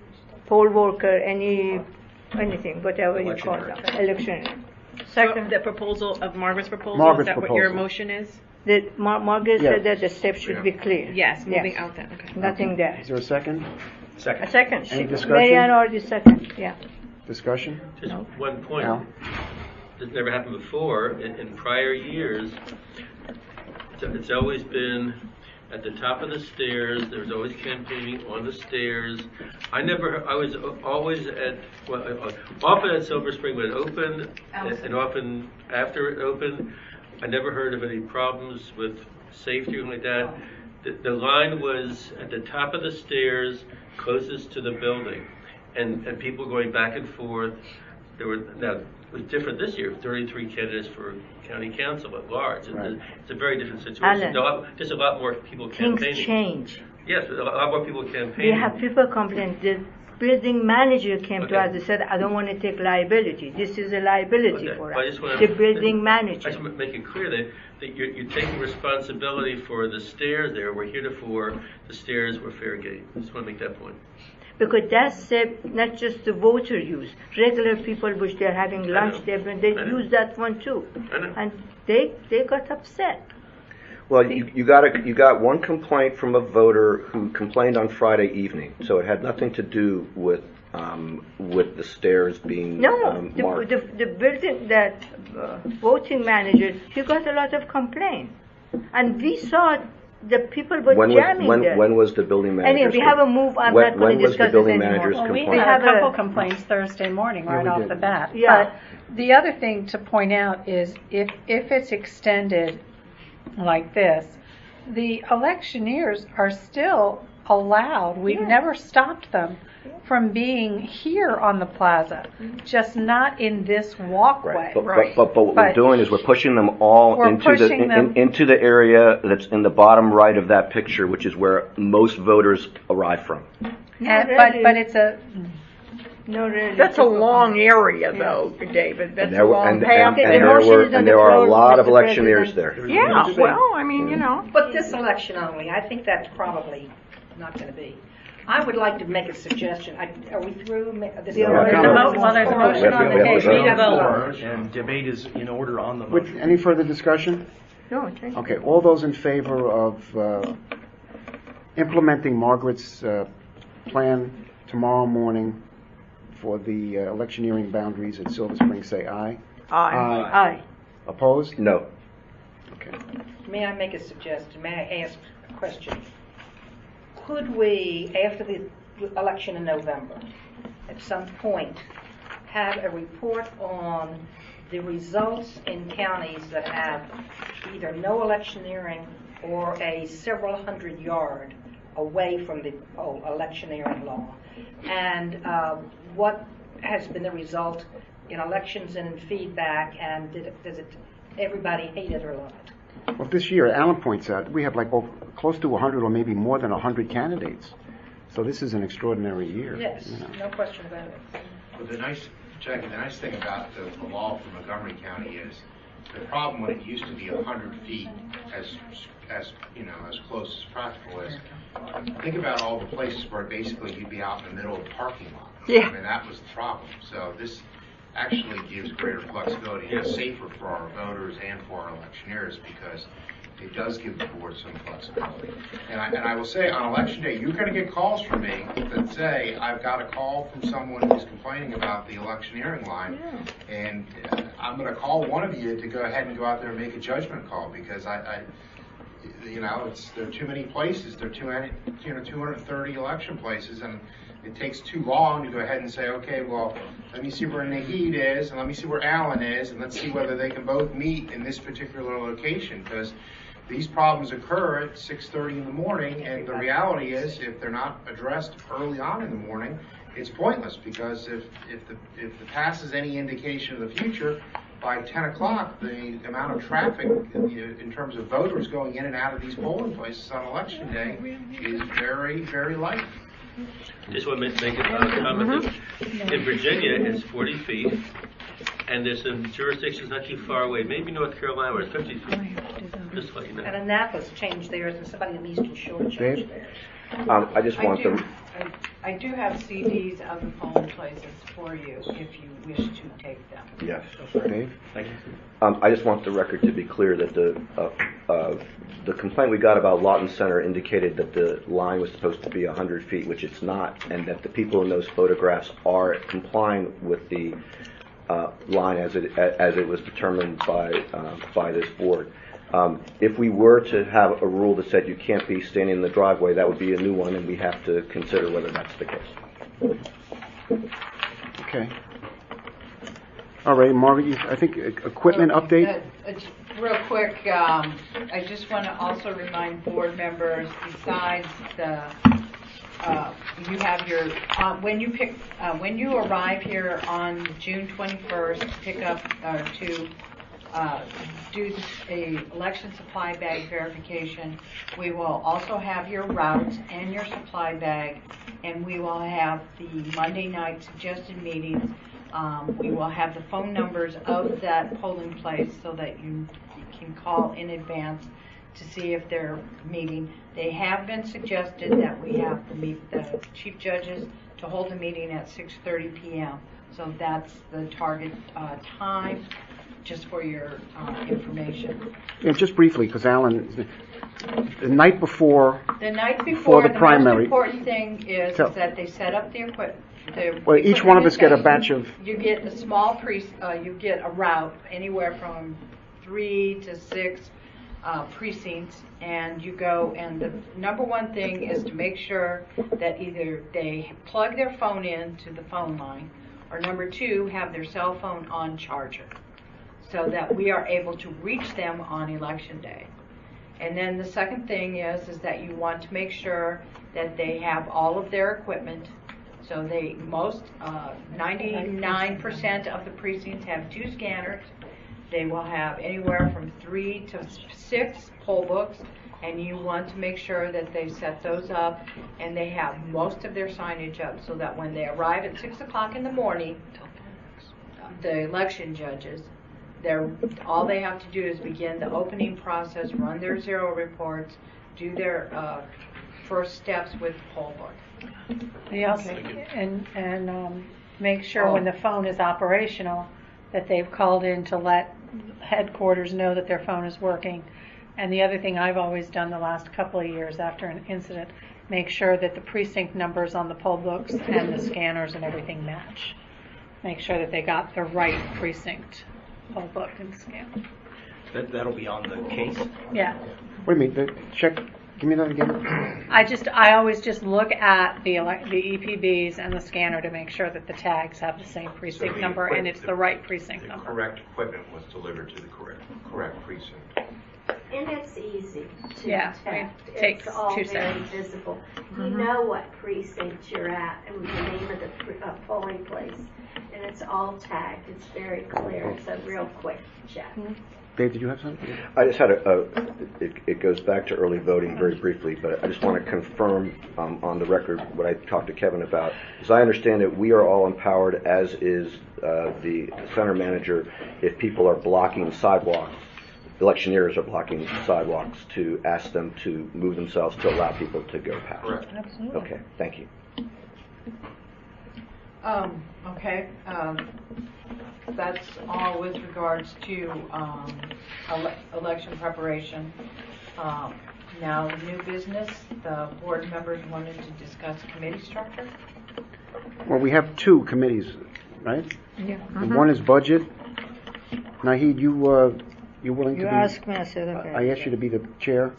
poll worker, anything, whatever you call them, election. Second. The proposal of Margaret's proposal, Margaret's is that what your proposal. motion is? Margaret Yes. said that the step should be clear. Yes, moving out that, okay. Nothing there. is there a second? Second. A second. Any discussion? Marianne already second, yeah. Discussion? Just No. one point. Al? This never happened before. In prior years, it's always been at the top of the stairs. There was always campaigning on the stairs. I was always often at Silver Spring when it opened, and often after it opened. I never heard of any problems with safety or anything like that. The line was at the top of the stairs, closest to the building, and people going back and forth. Now, it was different this year, 33 candidates for county council at large. Right. It's a very different situation. Alan, There's a lot more people things campaigning. change. Yes, a lot more people We campaigning. have people complain. The building manager came to Okay. us and said, I don't want to take liability. This is a liability Okay, for I us. just wanna- The building I manager. just want to make it clear that you're taking responsibility for the stairs there. We're heretofore, the stairs were fair game. I just want to make that point. Because that's not just the voter use. Regular people, which they're having lunch, know. they I know. use that one too. I know. And they got upset. Well, you got one complaint from a voter who complained on Friday evening, so it had nothing to do with the stairs being No, marked. the building, that voting manager, he got a lot of complaints. And we saw the people were jamming there. When was the building manager? Anyway, we have a move. I'm when, not going when to was the discuss building this anymore. manager's Well, we complaint? had have a couple a- complaints Thursday morning Yeah, right we off did. the bat. Yeah. But the other thing to point out is if it's extended like this, the electioneers are still allowed. We've Yeah. never stopped them from being here on the plaza, just not in this walkway. But what we're But doing is we're pushing them all We're into the pushing them- into the area that's in the bottom right of that picture, which is where most voters arrive from. but it's a No, really. That's a long area, though, David. That's a long path. And there are a lot of electioneers there. Yeah, well, I mean, you know. But this election only, I think that's probably not going to be. I would like to make a suggestion. Are we through this? Yeah, There's a motion on the We have to table. vote. And debate is in order on the With motion. any further discussion? No, thank you. Okay, all those in favor of implementing Margaret's plan tomorrow morning for the electioneering boundaries at Silver Spring, say aye. Aye. Opposed? No. Okay. May I make a suggestion? May I ask a question? Could we, after the election in November, at some point, have a report on the results in counties that have either no electioneering or a several hundred yard away from the electioneering law? And what has been the result in elections and in feedback, and does everybody hate it or love it? Well, this year, Alan points out, we have like close to 100 or maybe more than 100 candidates. So this is an extraordinary year. Yes, you know. no question about it. Well, Jackie, the nice thing about the law for Montgomery County is The problem when it used to be 100 feet, as you know, as close as practical is, think about all the places where basically you'd be out in the middle of the parking lot. Yeah. I mean, that was the problem. So this actually gives greater flexibility, and it's safer for our voters and for our electioneers because it does give the board some flexibility. And I will say, on election day, you're going to get calls from me that say, I've got a call from someone who's complaining about the electioneering line, and I'm going to call one of you to go ahead and go out there and make a judgment call because you know, there are too many places. There are 230 election places, and it takes too long to go ahead and say, okay, well, let me see where Naheed is, and let me see where Allen is, and let's see whether they can both meet in this particular location, because these problems occur at 6:30 in the morning, and the reality is, if they're not addressed early on in the morning, it's pointless, because if the past is any indication of the future, by 10 o'clock, the amount of traffic in terms of voters going in and out of these polling places on election day is very, very light. Just want to make a comment. In Virginia, it's 40 feet, and there's some jurisdictions not too far away, maybe North Carolina, where it's 50 feet. Just to let you know. And Annapolis changed theirs, and somebody in the Eastern Shore changed theirs. I just want to. I do have CDs of the polling places for you if you wish to take them. Yes. Dave? Thank you. I just want the record to be clear that the complaint we got about Lawton Center indicated that the line was supposed to be 100 feet, which it's not, and that the people in those photographs are complying with the line as it was determined by this board. If we were to have a rule that said you can't be standing in the driveway, that would be a new one, and we have to consider whether that's the case. Okay. All right, Margaret, I think equipment update? Real quick, I just want to also remind board members, besides the, you have your, when you arrive here on June 21st, to pick up, to do a election supply bag verification, we will also have your routes and your supply bag, and we will have the Monday night suggested meetings. We will have the phone numbers of that polling place so that you can call in advance to see if they're meeting. They have been suggested that we have the chief judges to hold a meeting at 6:30 p.m. So that's the target time, just for your information. Yeah, just briefly, because Alan, the night before the primary, most important thing is that they set up the equipment. Well, each one of us get a batch of. You get a small you get a route anywhere from 3 to 6 precincts, and you go. And the number one thing is to make sure that either they plug their phone in to the phone line, or number two, have their cell phone on charger, so that we are able to reach them on election day. And then the second thing is that you want to make sure that they have all of their equipment. So 99% of the precincts have 2 scanners. They will have anywhere from 3 to 6 poll books, and you want to make sure that they set those up and they have most of their signage up, so that when they arrive at 6 o'clock in the morning, the election judges, all they have to do is begin the opening process, run their zero reports, do their first steps with the poll book. Yes, and make sure when the phone is operational that they've called in to let headquarters know that their phone is working. And the other thing I've always done the last couple of years after an incident, make sure that the precinct numbers on the poll books and the scanners and everything match. Make sure that they got the right precinct poll book and scan. That'll be on the case? Yeah. Wait a minute, check. Give me that again. I always just look at the EPBs and the scanner to make sure that the tags have the same precinct number and it's the right precinct number. The correct equipment was delivered to the correct precinct. And it's easy to detect. It takes it's all 2 very seconds. visible. You know what precinct you're at and the name of the polling place, and it's all tagged. It's very clear. It's a real quick check. Dave, did you have something? I just had it goes back to early voting very briefly, but I just want to confirm on the record what I talked to Kevin about. As I understand it, we are all empowered, as is the center manager, if people are blocking sidewalks, electioneers are blocking sidewalks, to ask them to move themselves to allow people to go past. Correct. Absolutely. Okay, thank you. Okay. That's all with regards to election preparation. Now, new business, the board members wanted to discuss committee structure. Well, we have two committees, right? Yeah. And one is budget. Nahid, you willing to You be? asked me, I said okay. I asked you to be the chair.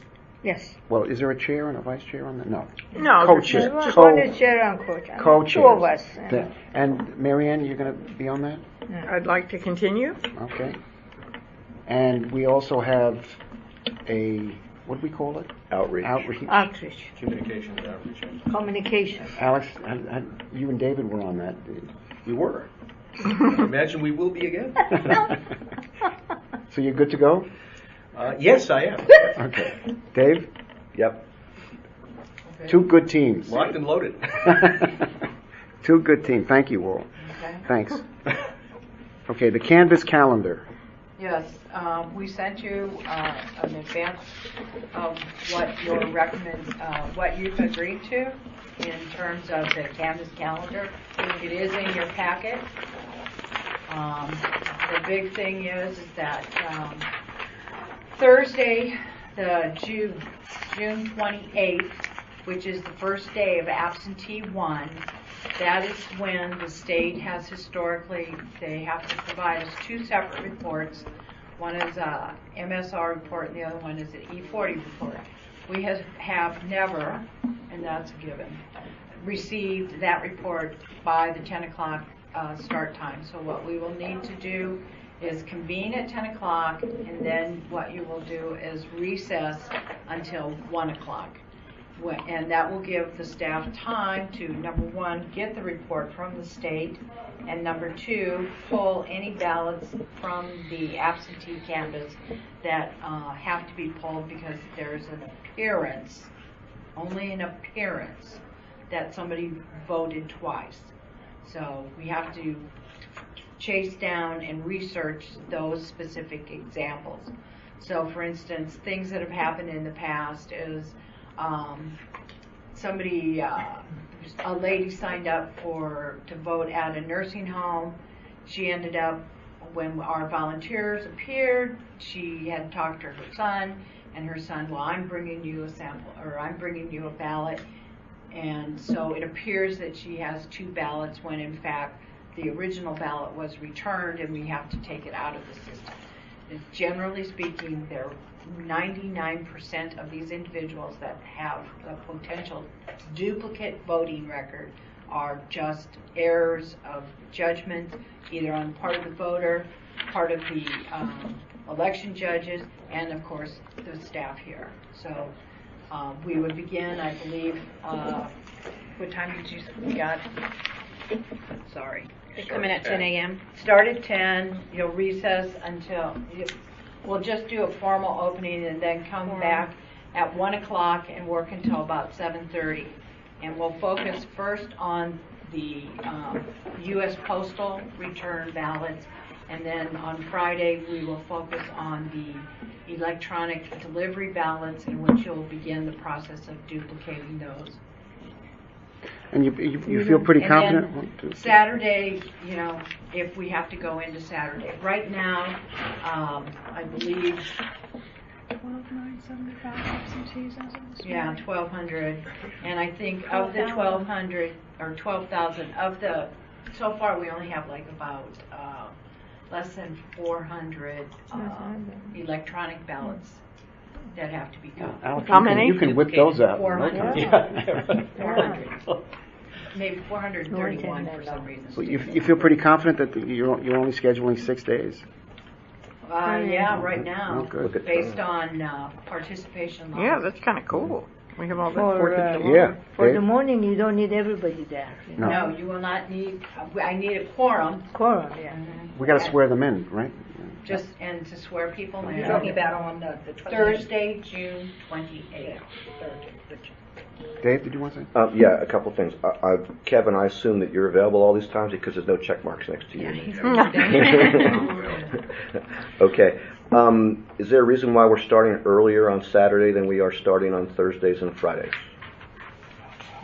Yes. Well, is there a chair and a vice chair on that? No. No, Co-chair. Just one is chair and co-chair. Co-chairs. Two of us. And Marianne, you're going to be on that? I'd like to continue. Okay. And we also have a, what do we call it? Outreach. Outreach. Communication and outreach. Communication. Alex, you and David were on that. We were. I imagine we will be again. So you're good to go? Yes, I am. Okay. Dave? Yep. Okay. Two good teams. Locked and loaded. Two good teams. Thank you all. Okay. Thanks. Okay, the Canvas calendar. Yes, we sent you an advance of what what you've agreed to in terms of the Canvas calendar. It is in your packet. The big thing is that Thursday, the June 28th, which is the first day of absentee one, that is when the state has historically, they have to provide us two separate reports. One is a MSR report and the other one is an E40 report. We have never, and that's a given, received that report by the 10 o'clock start time. So what we will need to do is convene at 10 o'clock, and then what you will do is recess until 1 o'clock. And that will give the staff time to, number one, get the report from the state, and number two, pull any ballots from the absentee canvas that have to be pulled because there's an appearance, only an appearance, that somebody voted twice. So we have to chase down and research those specific examples. So for instance, things that have happened in the past is a lady signed up to vote at a nursing home. She ended up, when our volunteers appeared, she had talked to her son, and her son, well, I'm bringing you a sample, or I'm bringing you a ballot. And so it appears that she has two ballots when in fact the original ballot was returned and we have to take it out of the system. And generally speaking, there are 99% of these individuals that have a potential duplicate voting record are just errors of judgment, either on the part of the voter, part of the election judges, and of course the staff here. So we would begin, I believe, what time did you, we got? Sorry. They come in at 10 a.m. Start at 10, you'll recess until, we'll just do a formal opening and then come back at 1 o'clock and work until about 7:30. And we'll focus first on the U.S. Postal return ballots, and then on Friday we will focus on the electronic delivery ballots, in which you'll begin the process of duplicating those. And you feel pretty confident? And then Saturday, if we have to go into Saturday. Right now, I believe 12,975 absentees as of this yeah, morning. 1,200. And I think of the 1,200 or 12,000 of the, so far we only have like about less than 400 electronic ballots that have to be counted. Alex, How many? You can whip those out. 400. Yeah. 400. Maybe 431 for some reason. So you feel pretty confident that you're only scheduling 6 days? Yeah, right now, Oh, good. based on participation levels. Yeah, that's kind of cool. We have all that For, 4th of July. Yeah. For Dave? the morning, you don't need everybody there. No. No, you will not need, I need a quorum. Quorum, yeah. We got to swear them in, right? Just, and to swear people in. You're talking about on the 28th. Thursday, June 28th. Dave, did you want to say? Yeah, a couple things. Kevin, I assume that you're available all these times because there's no check marks next to you. Okay. Is there a reason why we're starting earlier on Saturday than we are starting on Thursdays and Fridays?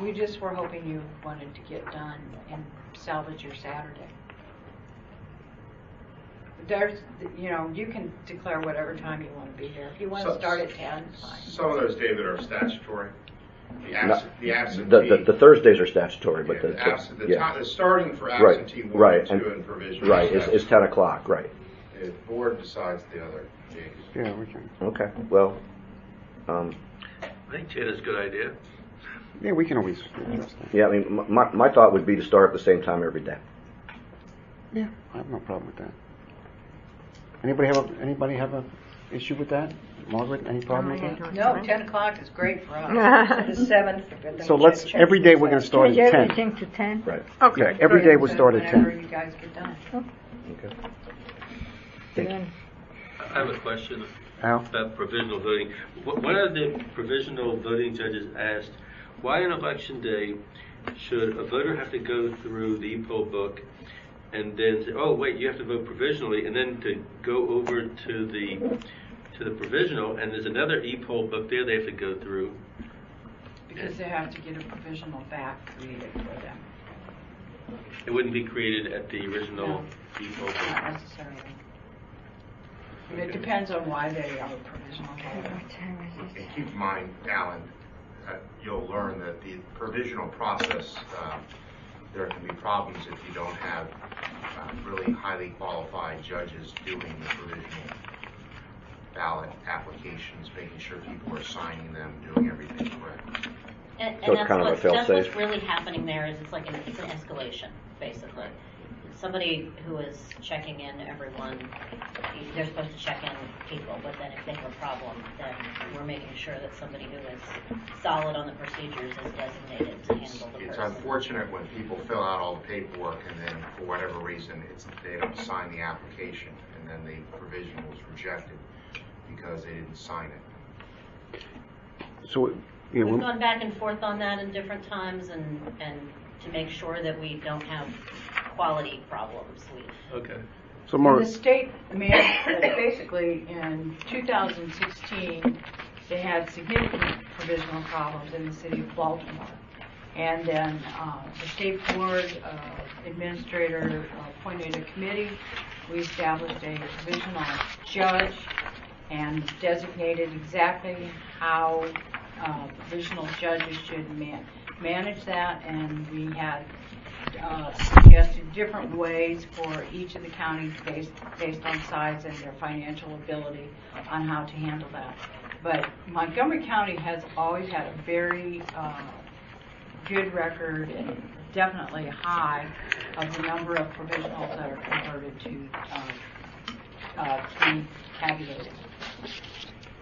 We just were hoping you wanted to get done and salvage your Saturday. There's, you can declare whatever time you want to be here. If you want to start at 10, fine. Some of those, David, are statutory. The absentee. The Thursdays are statutory, but the starting for absentee 1 and 2 and provisional. Right, is 10 o'clock, right. The board decides the other days. Yeah, we can. Okay, well, I think Jan is a good idea. Yeah, we can always address that. yeah, I mean, my thought would be to start at the same time every day. Yeah, I have no problem with that. Anybody have a issue with that? Margaret, any problem with that? No, 10 o'clock is great for us. The 7th. So let's, every day we're going to start Change at 10. everything to 10? Right. Okay. Yeah, every day we'll start at Whenever 10. you guys get done. Okay. Then I have a question Al? about provisional voting. One of the provisional voting judges asked, why on election day should a voter have to go through the e-poll book and then say, oh wait, you have to vote provisionally, and then to go over to the provisional, and there's another e-poll book there they have to go through. Because they have to get a provisional back created for them. It wouldn't be created at the original e-poll book. Not necessarily. It depends on why they are provisional. And keep in mind, Alan, you'll learn that the provisional process, there can be problems if you don't have really highly qualified judges doing the provisional ballot applications, making sure people are signing them, doing everything correct. And So it's that's, kind of a that's fail-safe. what's really happening there is it's an escalation, basically. Somebody who is checking in everyone, they're supposed to check in people, but then if they have a problem, then we're making sure that somebody who is solid on the procedures is designated to handle the It's person. unfortunate when people fill out all the paperwork and then for whatever reason they don't sign the application and then the provisional is rejected because they didn't sign it. So, We've gone back and forth on that in different times and to make sure that we don't have quality problems. Okay. so more, The state basically in 2016, they had significant provisional problems in the city of Baltimore. And then the state board administrator appointed a committee. We established a provisional judge and designated exactly how provisional judges should manage that, and we had suggested different ways for each of the counties based on size and their financial ability on how to handle that. But Montgomery County has always had a very good record and definitely high of the number of provisionals that are converted to be tabulated.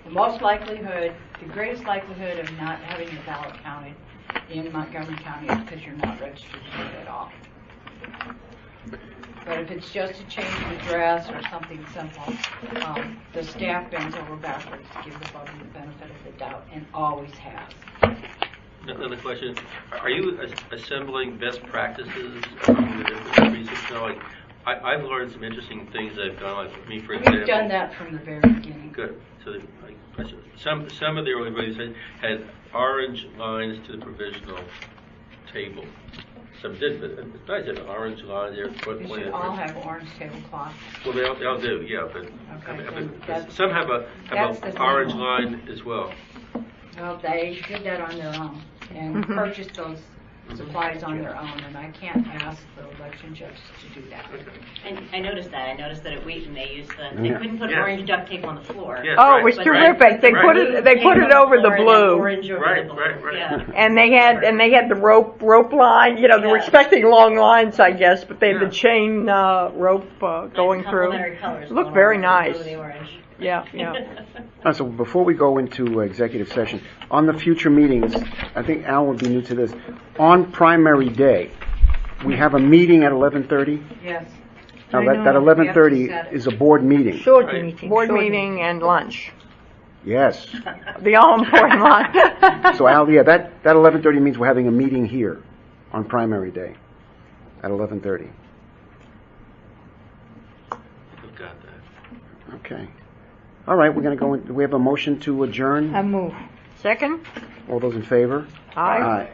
The greatest likelihood of not having your ballot counted in Montgomery County is because you're not registered to vote at all. But if it's just a change of address or something simple, the staff bends over backwards to give the public the benefit of the doubt, and always has. Another question: are you assembling best practices from the different precincts? Like, I've learned some interesting things I've done. Like me, for example. We've done that from the very beginning. Good. So some of the early voting had orange lines to the provisional table. Some did, but I said orange lines there. You should all have orange tablecloth. Well, they all do, yeah. But Okay, some have a orange line as well. Well, they did that on their own and purchased those supplies on their own, and I can't ask the election judges to do that. And I noticed that. I noticed that at Wheaton they used they couldn't put orange duct tape on the floor. Yes, Oh, it was terrific. They put it over the blue. Orange over Right, the blue. right. Yeah. And they had the rope line. You know, they were expecting long lines, I guess, but they had the chain rope going through. Complementary colors. It looked very the nice. blue and the orange. Yeah. So before we go into executive session, on the future meetings, I think Al would be new to this. On primary day, we have a meeting at 11:30. Yes. Now, I that know. 11:30 We have to set it. is a board meeting. Short Right. meeting. Board short meeting and lunch. Yes. The all-important lunch. So Al, yeah, that 11:30 means we're having a meeting here on primary day at 11:30. I've got that. Okay. All right, we're going to go in, do we have a motion to adjourn? I move. Second? All those in favor? Aye.